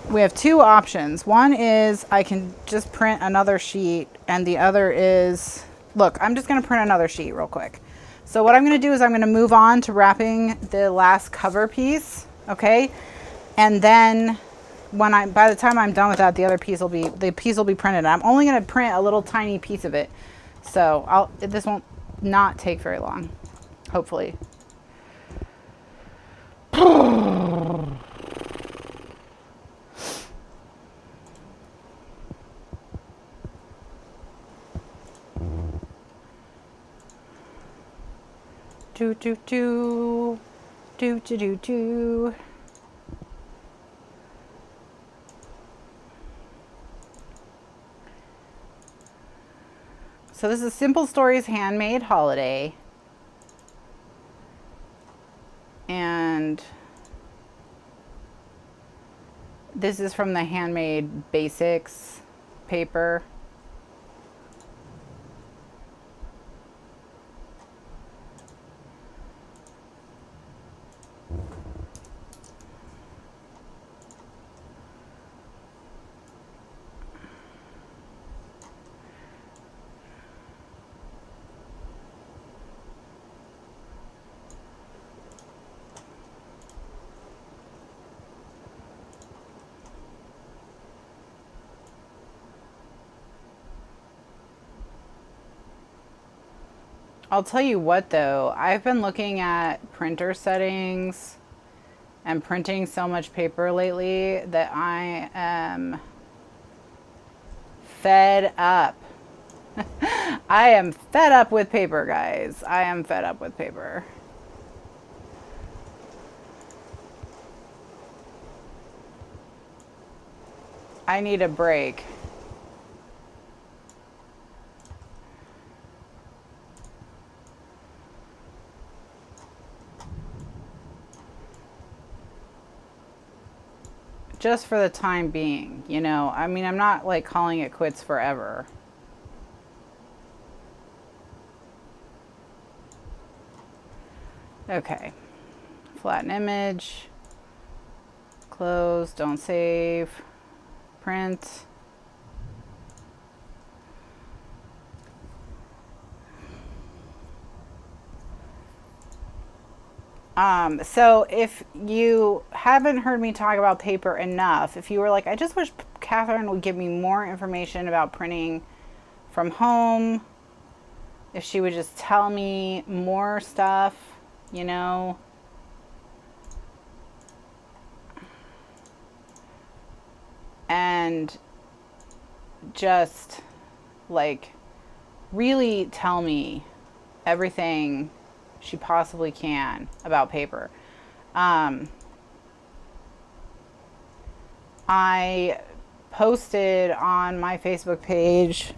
We have 2 options. One is I can just print another sheet, and the other is, look, I'm just going to print another sheet real quick. So what I'm going to do is I'm going to move on to wrapping the last cover piece, okay? And then by the time I'm done with that, the piece will be printed. I'm only going to print a little tiny piece of it. So this won't not take very long, hopefully. Do do do do do do do. So this is Simple Stories Handmade Holiday. And this is from the Handmade Basics paper. I'll tell you what though, I've been looking at printer settings and printing so much paper lately that I am fed up. I am fed up with paper, guys. I am fed up with paper. I need a break. Just for the time being, you know. I mean, I'm not like calling it quits forever. Okay. Flatten image. Close. Don't save. Print. So if you haven't heard me talk about paper enough, if you were like, I just wish Kathryn would give me more information about printing from home, if she would just tell me more stuff, you know, and just like really tell me everything she possibly can about paper. I posted on my Facebook page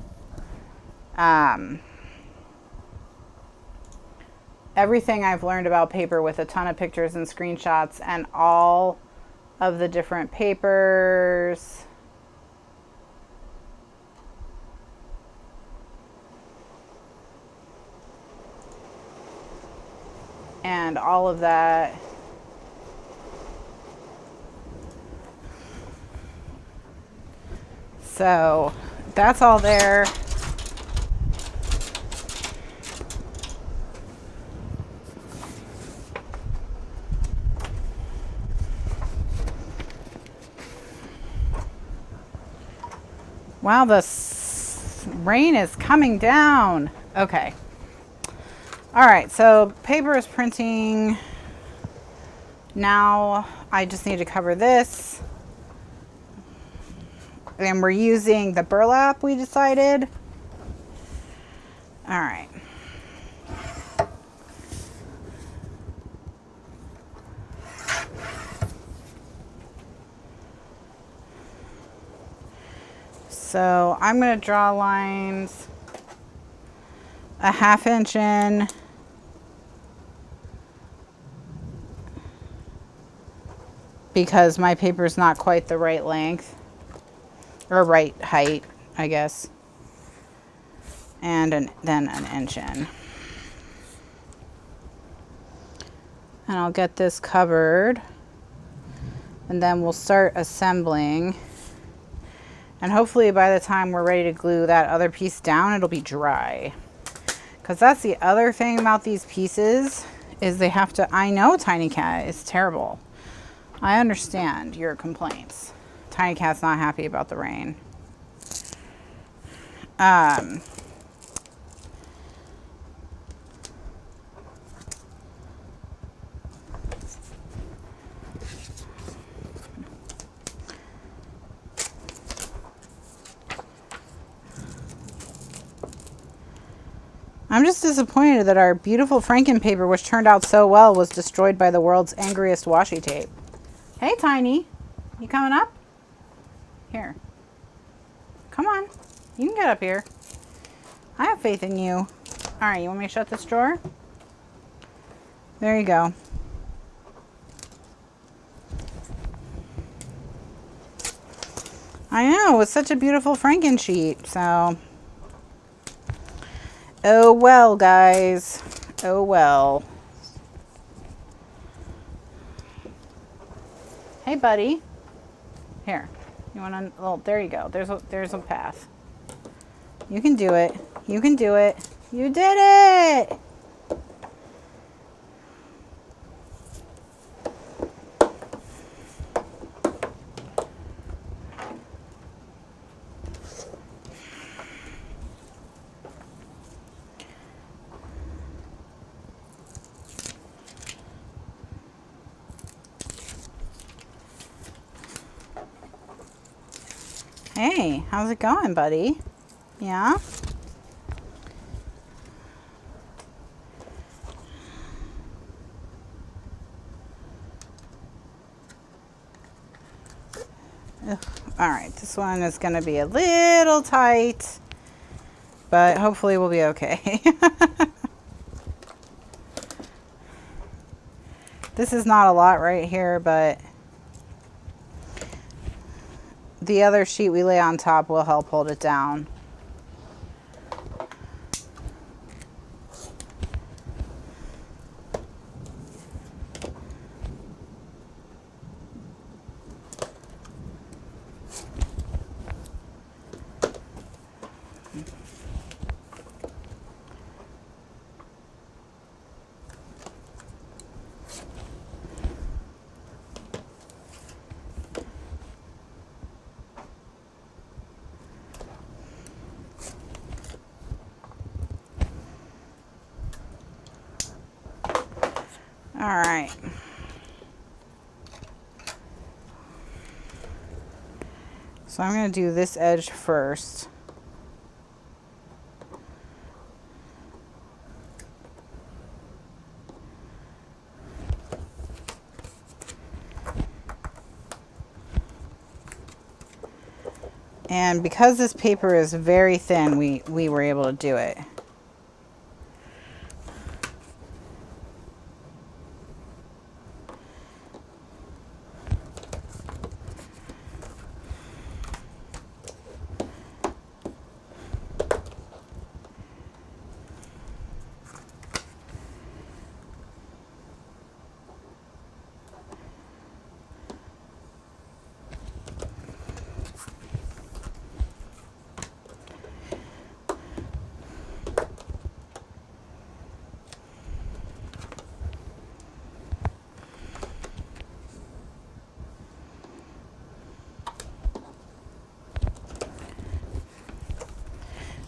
everything I've learned about paper with a ton of pictures and screenshots and all of the different papers. And all of that. So that's all there. Wow, the rain is coming down. Okay. All right, so paper is printing. Now I just need to cover this. And we're using the burlap, we decided. All right. So I'm going to draw lines a 1/2 inch in. Because my paper is not quite the right length. Or right height, I guess. And then an inch in. And I'll get this covered. And then we'll start assembling. And hopefully by the time we're ready to glue that other piece down, it'll be dry. Because that's the other thing about these pieces, is they have to, I know Tiny Cat is terrible. I understand your complaints. Tiny Cat's not happy about the rain. I'm just disappointed that our beautiful Franken paper, which turned out so well, was destroyed by the world's angriest washi tape. Hey, Tiny. You coming up? Here. Come on. You can get up here. I have faith in you. All right, you want me to shut this drawer? There you go. I know, it's such a beautiful Franken sheet, so. Oh well, guys. Oh well. Hey, buddy. Here. You want to, well, there you go. There's a path. You can do it. You can do it. You did it! Hey, how's it going, buddy? Yeah? Ugh. All right, this one is going to be a little tight, but hopefully we'll be okay. This is not a lot right here, but the other sheet we lay on top will help hold it down. All right. So I'm going to do this edge first. And because this paper is very thin, we were able to do it.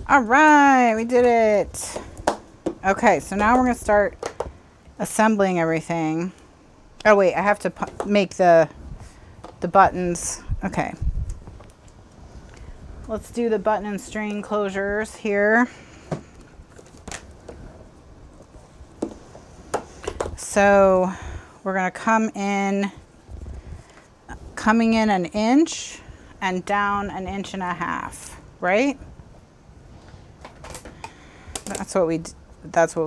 All right, we did it. Okay, so now we're going to start assembling everything. Oh wait, I have to make the buttons. Okay. Let's do the button and string closures here. So we're going to coming in an inch and down an inch and a half, right? That's what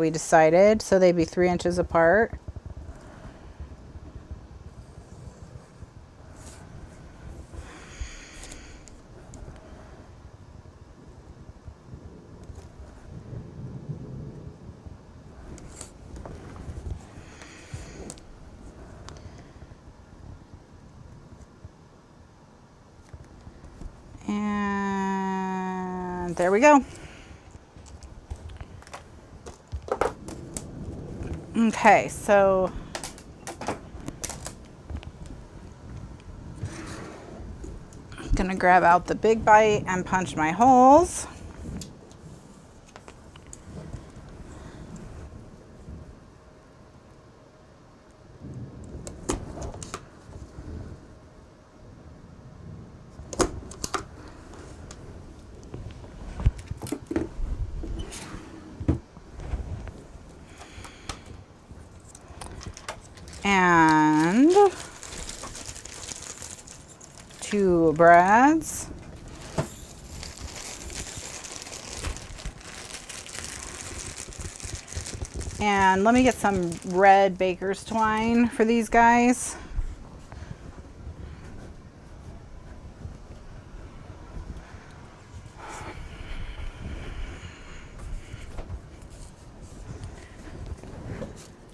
we decided. So they'd be 3 inches apart. And there we go. Okay, so I'm gonna grab out the big bite and punch my holes. And 2 brads. And let me get some red baker's twine for these guys.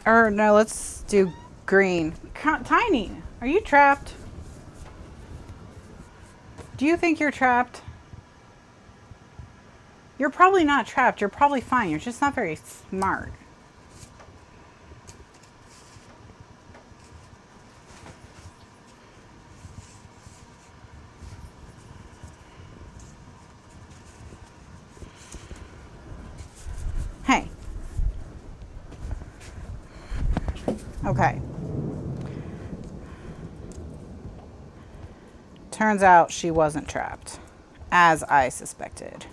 Or no, let's do green. Tiny, are you trapped? Do you think you're trapped? You're probably not trapped. You're probably fine. You're just not very smart. Hey. Okay. Turns out she wasn't trapped, as I suspected.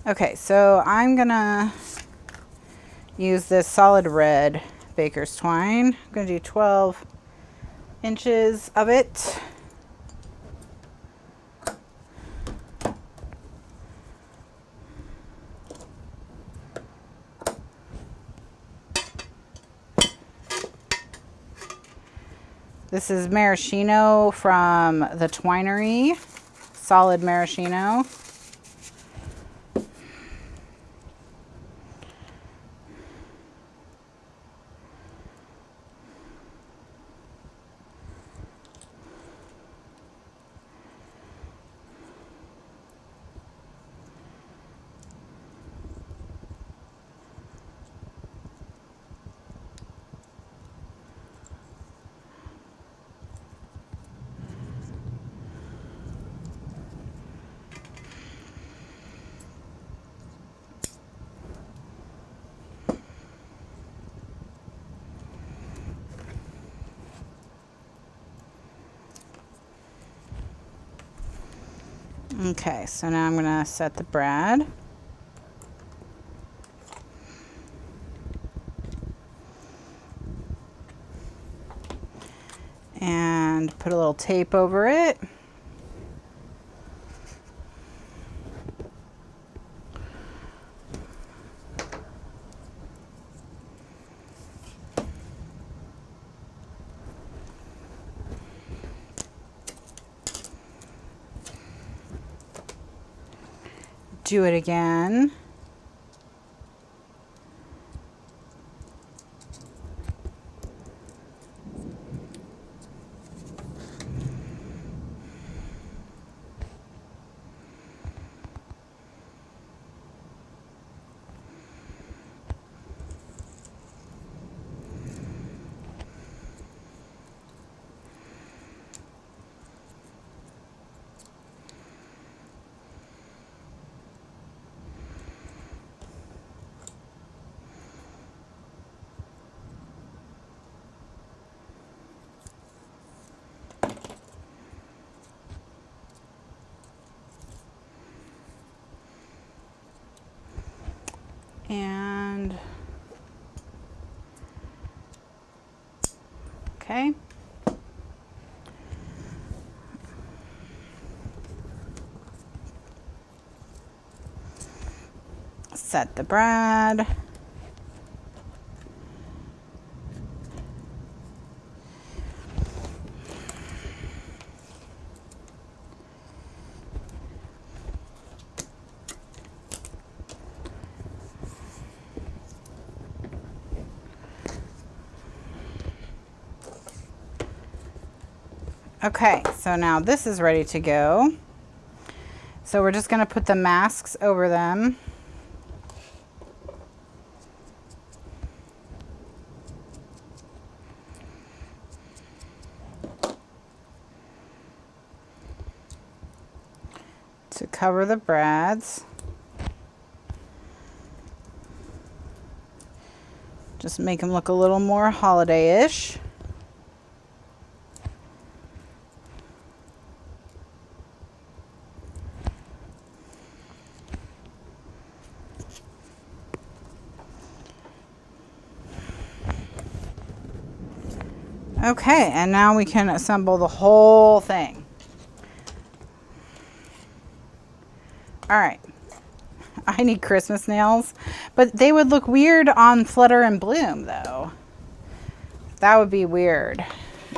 Okay, so I'm gonna use this solid red baker's twine. I'm gonna do 12 inches of it. This is maraschino from the Twinery, solid maraschino. Okay, so now I'm gonna set the brad. And put a little tape over it. Do it again. And okay. Set the brad. Okay, so now this is ready to go. So we're just going to put the masks over them. To cover the brads. Just make them look a little more holiday-ish. Okay, and now we can assemble the whole thing. All right. I need Christmas nails. But they would look weird on Flutter and Bloom, though. That would be weird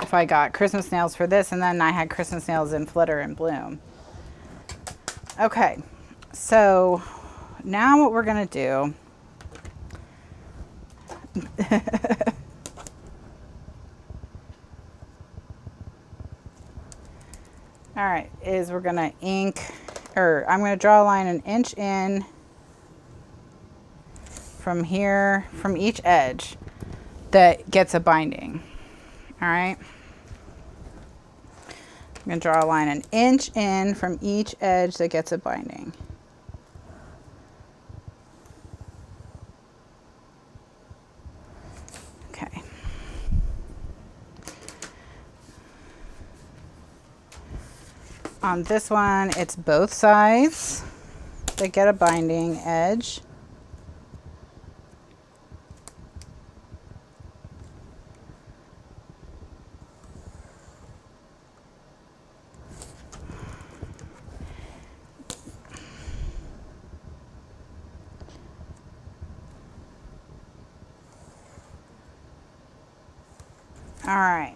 if I got Christmas nails for this and then I had Christmas nails in Flutter and Bloom. Okay, so now what we're going to do all right, is we're going to ink, or I'm going to draw a line an inch in from here, from each edge that gets a binding. All right. I'm going to draw a line an inch in from each edge that gets a binding. Okay. On this one, it's both sides that get a binding edge. All right.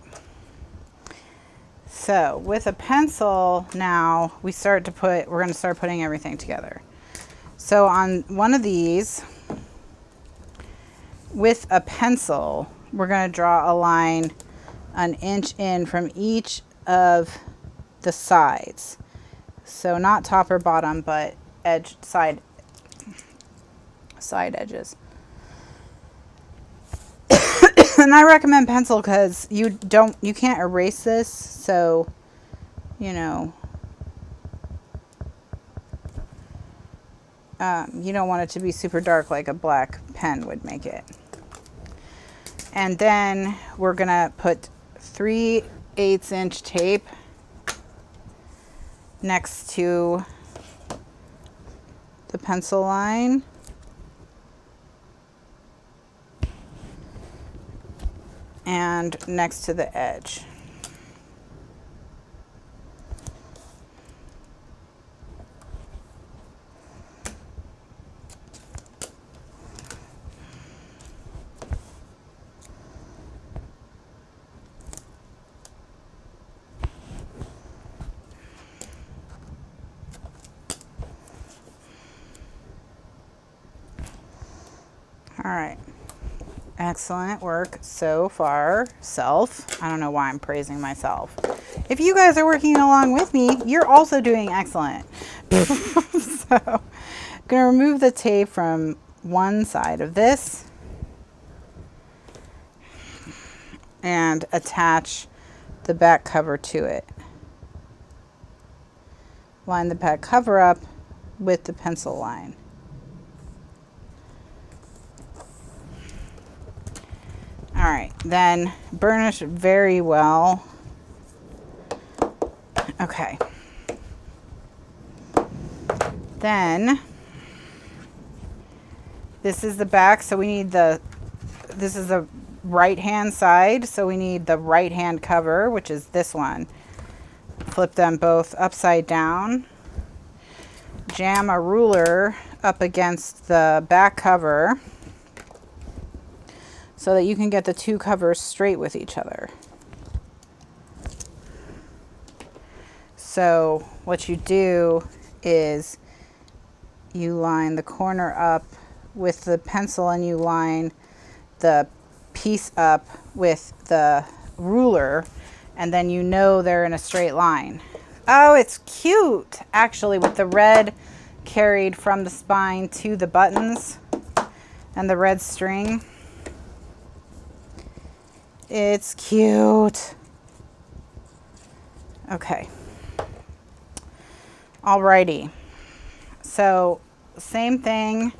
So with a pencil now, we're going to start putting everything together. So on one of these, with a pencil, we're going to draw a line an inch in from each of the sides. So not top or bottom, but side edges. And I recommend pencil because you can't erase this, so you know you don't want it to be super dark like a black pen would make it. And then we're gonna put 3/8 inch tape next to the pencil line. And next to the edge. All right. Excellent work so far, self. I don't know why I'm praising myself. If you guys are working along with me, you're also doing excellent. So I'm going to remove the tape from one side of this and attach the back cover to it. Line the back cover up with the pencil line. All right, then burnish very well. Okay. Then this is the back, so we need this is the right hand side, so we need the right hand cover, which is this one. Flip them both upside down. Jam a ruler up against the back cover so that you can get the two covers straight with each other. So what you do is you line the corner up with the pencil and you line the piece up with the ruler, and then you know they're in a straight line. Oh, it's cute actually, with the red carried from the spine to the buttons and the red string. It's cute. Okay. Alrighty. So same thing.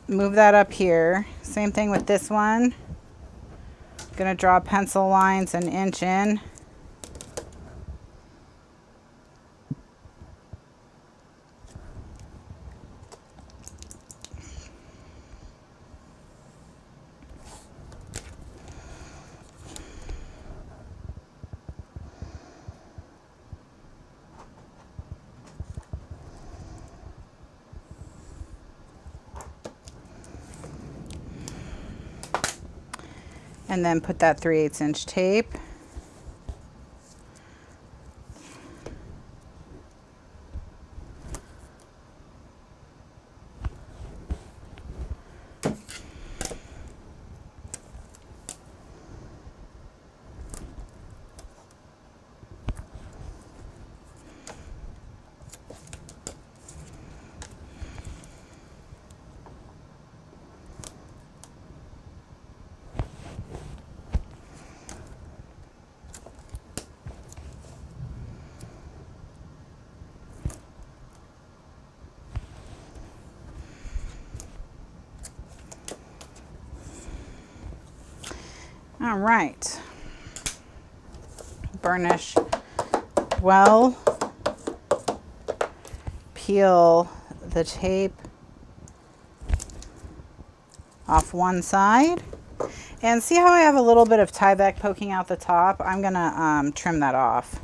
Move that up here. Same thing with this one. Gonna draw pencil lines an inch in. And then put that 3/8 inch tape. All right. Burnish well. Peel the tape off one side. And see how I have a little bit of Tyvek poking out the top? I'm gonna trim that off.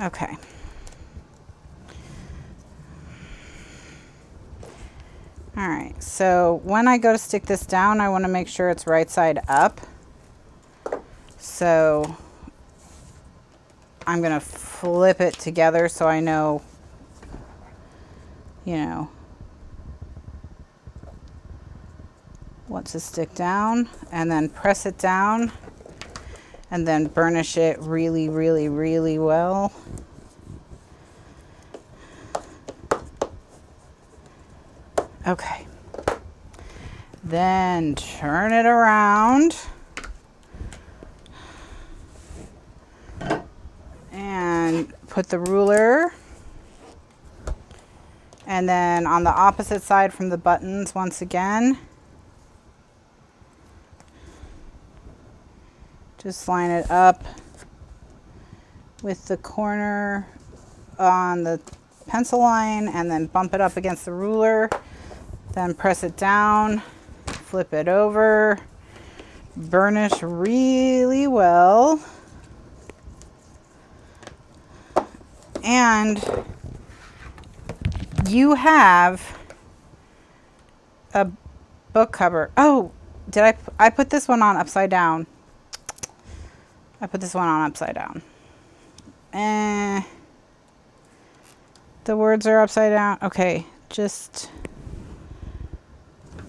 Okay. All right, so when I go to stick this down, I want to make sure it's right side up. So I'm going to flip it together so I know, you know, what to stick down, and then press it down and then burnish it really, really, really well. Okay. Then turn it around and put the ruler, and then on the opposite side from the buttons once again, just line it up with the corner on the pencil line and then bump it up against the ruler. Then press it down, flip it over, burnish really well. And you have a book cover. Oh, did I put this one on upside down? I put this one on upside down. The words are upside down. Okay, just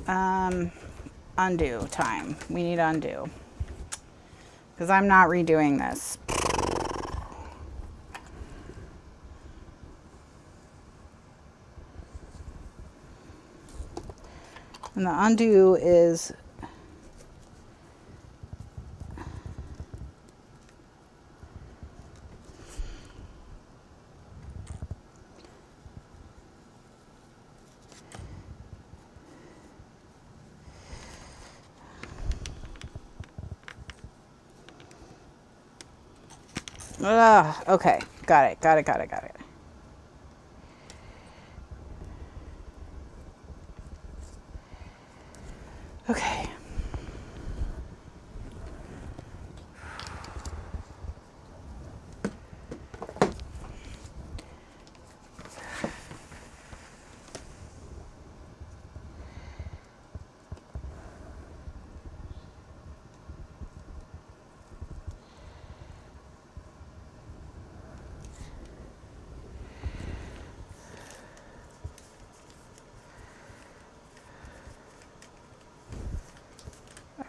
undo time. We need undo because I'm not redoing this. And the undo is okay, got it. Okay.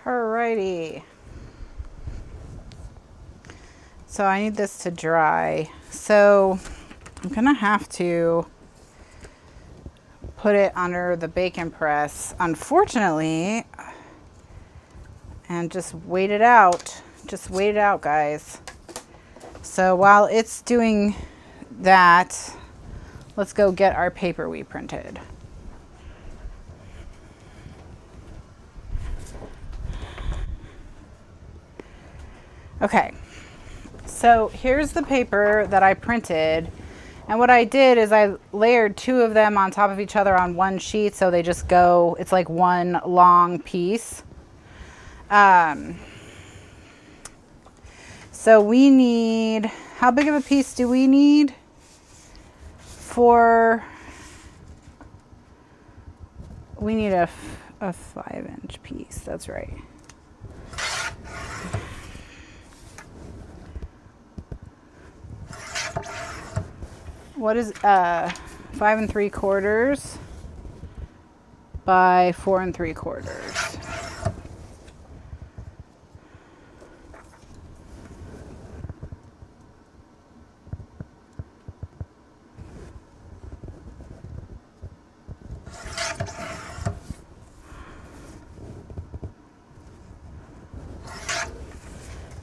Alrighty. So I need this to dry. So I'm gonna have to put it under the bacon press, unfortunately, and just wait it out. Just wait it out, guys. So while it's doing that, let's go get our paper we printed. Okay, so here's the paper that I printed, and what I did is I layered two of them on top of each other on one sheet, so they just go, it's like one long piece. So we need, how big of a piece do we need for, we need a 5-inch piece, that's right. What is 5 3/4 by 4 3/4?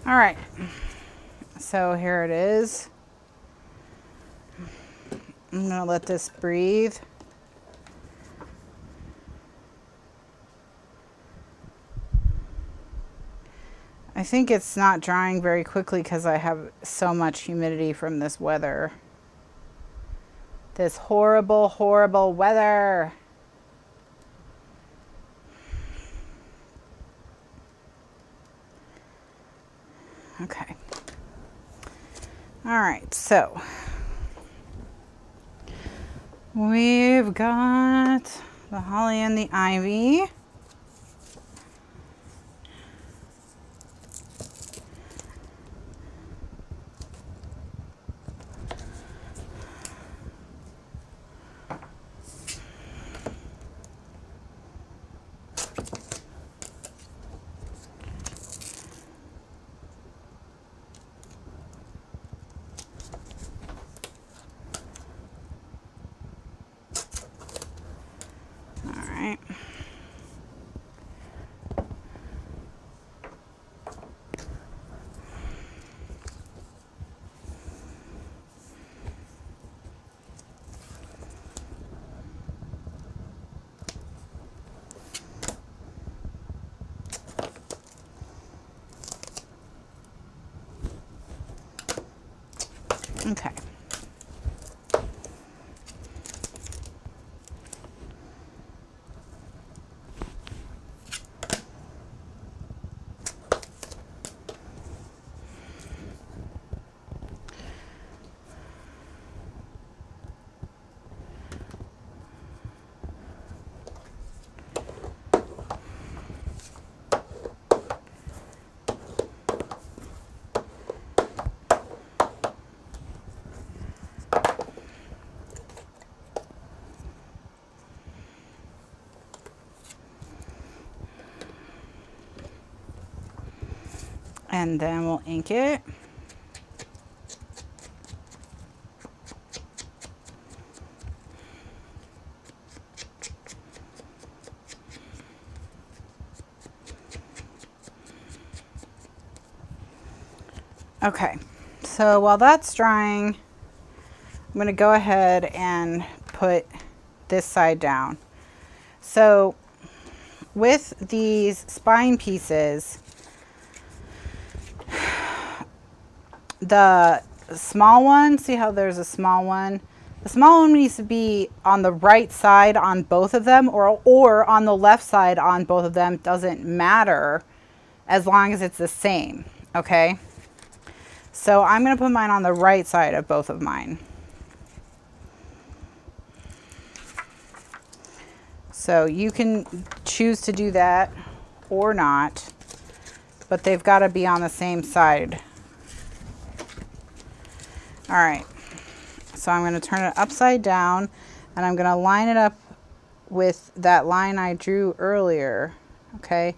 All right, so here it is. I'm gonna let this breathe. I think it's not drying very quickly because I have so much humidity from this weather. This horrible, horrible weather. Okay. All right, so we've got the holly and the ivy. Okay. And then we'll ink it. Okay, so while that's drying, I'm going to go ahead and put this side down. So with these spine pieces, the small one, see how there's a small one? The small one needs to be on the right side on both of them, or on the left side on both of them. Doesn't matter as long as it's the same, okay? So I'm going to put mine on the right side of both of mine. So you can choose to do that or not, but they've got to be on the same side. All right, so I'm going to turn it upside down and I'm going to line it up with that line I drew earlier, okay,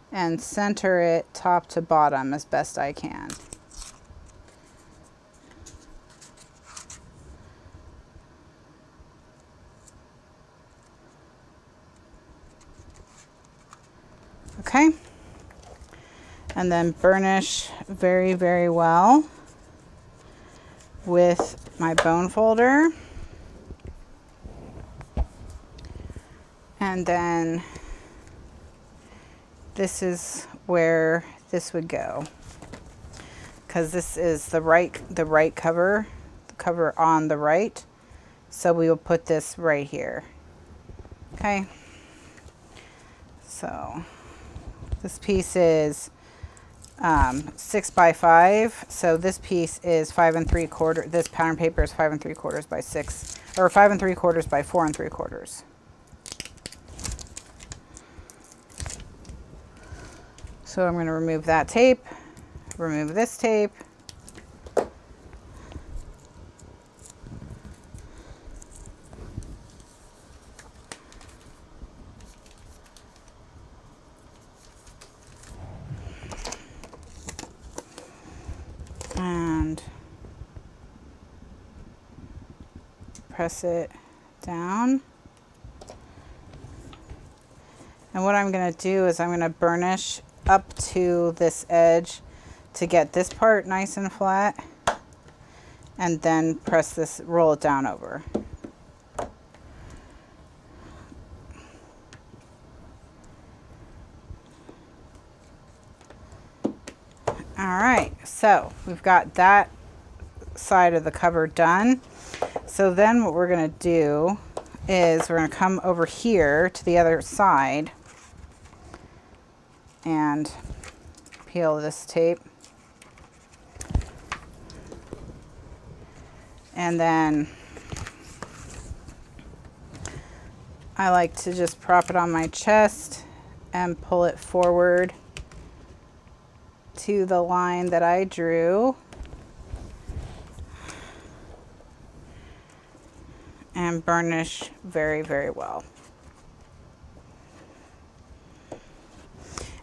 and center it top to bottom as best I can. Okay, and then burnish very, very well with my bone folder. And then this is where this would go, because this is the right cover, the cover on the right. So we will put this right here. Okay, so this piece is 6x5. So this piece is 5 3/4. This pattern paper is 5 3/4 by 6, or 5 3/4 by 4 3/4. So I'm going to remove that tape, remove this tape. And press it down. And what I'm going to do is I'm going to burnish up to this edge to get this part nice and flat, and then press this, roll it down over. All right, so we've got that side of the cover done. So then what we're going to do is we're going to come over here to the other side and peel this tape. And then I like to just prop it on my chest and pull it forward to the line that I drew. And burnish very, very well.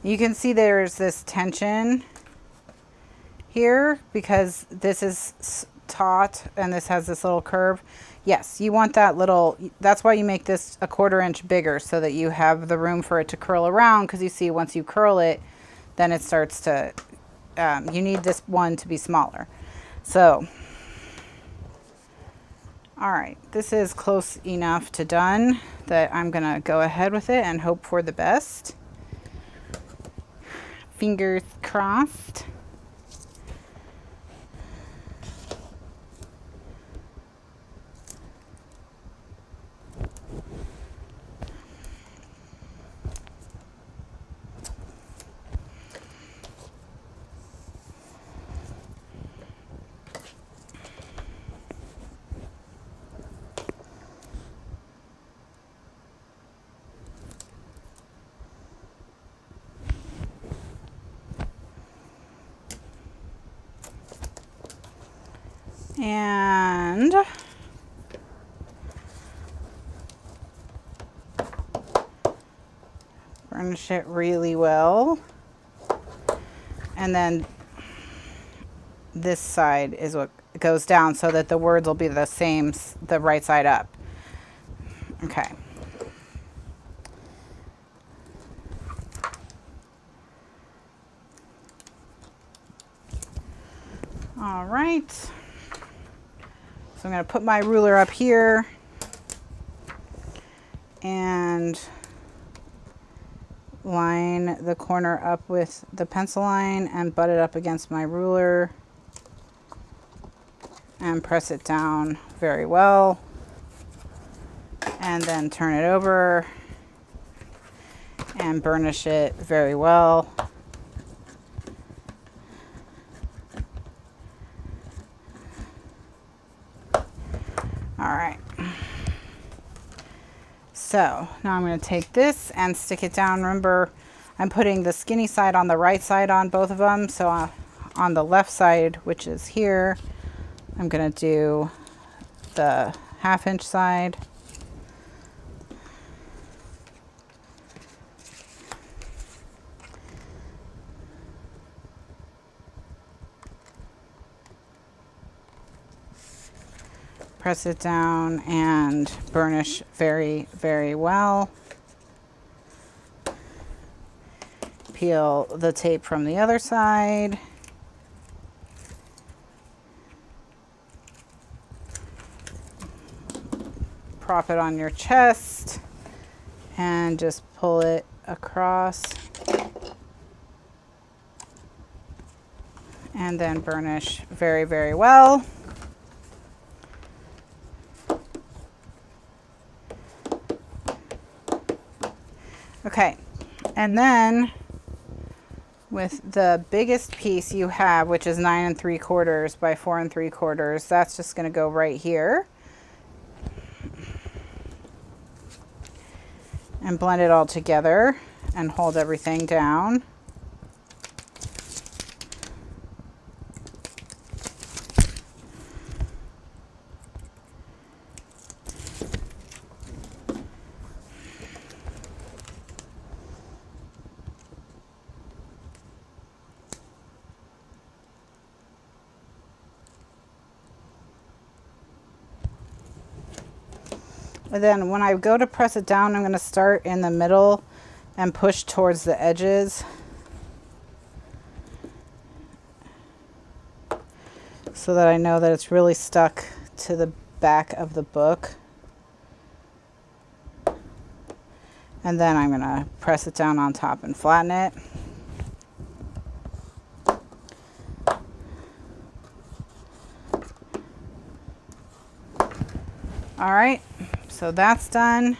You can see there's this tension here because this is taut and this has this little curve. Yes, you want that little, that's why you make this a 1/4 inch bigger, so that you have the room for it to curl around, because you see once you curl it, then it starts to, you need this one to be smaller. So, all right, this is close enough to done that I'm gonna go ahead with it and hope for the best. Fingers crossed. And burnish it really well. And then this side is what goes down, so that the words will be the same, the right side up. Okay. All right. So I'm going to put my ruler up here and line the corner up with the pencil line and butt it up against my ruler and press it down very well, and then turn it over and burnish it very well. All right. So now I'm going to take this and stick it down. Remember, I'm putting the skinny side on the right side on both of them. So on the left side, which is here, I'm going to do the 1/2 inch side. Press it down and burnish very, very well. Peel the tape from the other side. Prop it on your chest and just pull it across. And then burnish very, very well. Okay, and then with the biggest piece you have, which is 9 3/4 by 4 3/4. That's just going to go right here. And blend it all together and hold everything down. And then when I go to press it down, I'm going to start in the middle and push towards the edges. So that I know that it's really stuck to the back of the book. And then I'm going to press it down on top and flatten it. All right. So that's done.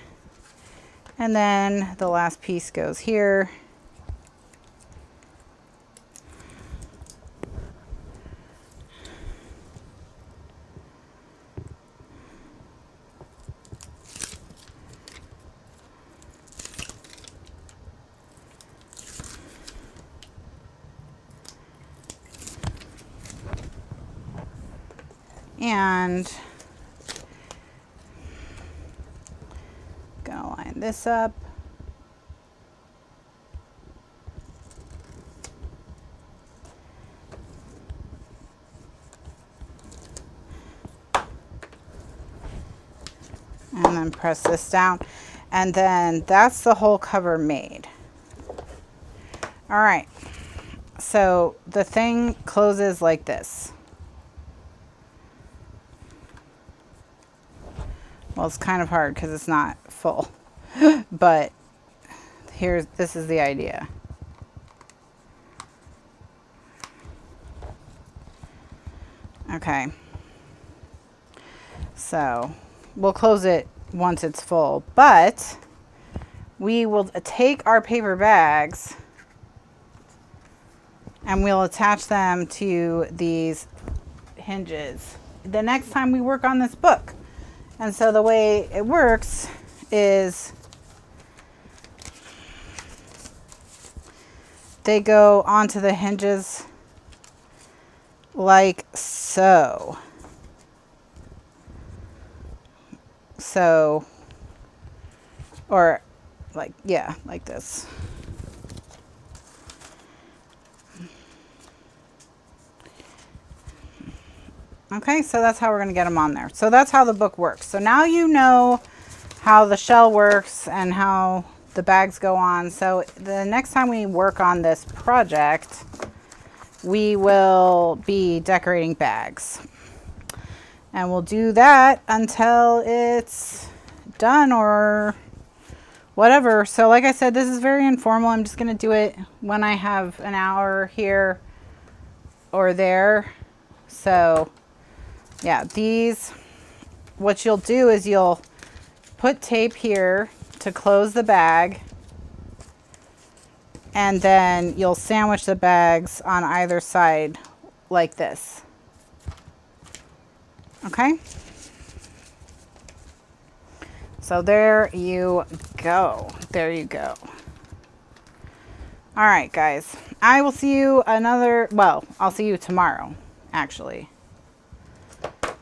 And then the last piece goes here. And gonna line this up. And then press this down. And then that's the whole cover made. All right. So the thing closes like this. Well, it's kind of hard because it's not full, but this is the idea. Okay. So we'll close it once it's full, but we will take our paper bags and we'll attach them to these hinges the next time we work on this book. And so the way it works is they go onto the hinges like so. So, or like, yeah, like this. Okay, so that's how we're going to get them on there. So that's how the book works. So now you know how the shell works and how the bags go on. So the next time we work on this project, we will be decorating bags. And we'll do that until it's done or whatever. So like I said, this is very informal. I'm just going to do it when I have an hour here or there. So yeah, what you'll do is you'll put tape here to close the bag, and then you'll sandwich the bags on either side like this. Okay? So there you go. There you go. All right, guys. I will see you I'll see you tomorrow, actually.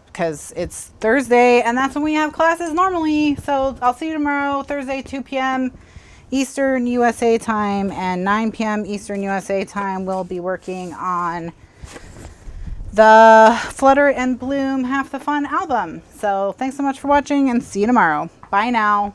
Because it's Thursday and that's when we have classes normally. So I'll see you tomorrow, Thursday, 2 p.m. Eastern USA time and 9 p.m. Eastern USA time. We'll be working on the Flutter and Bloom Half the Fun album. So thanks so much for watching and see you tomorrow. Bye now.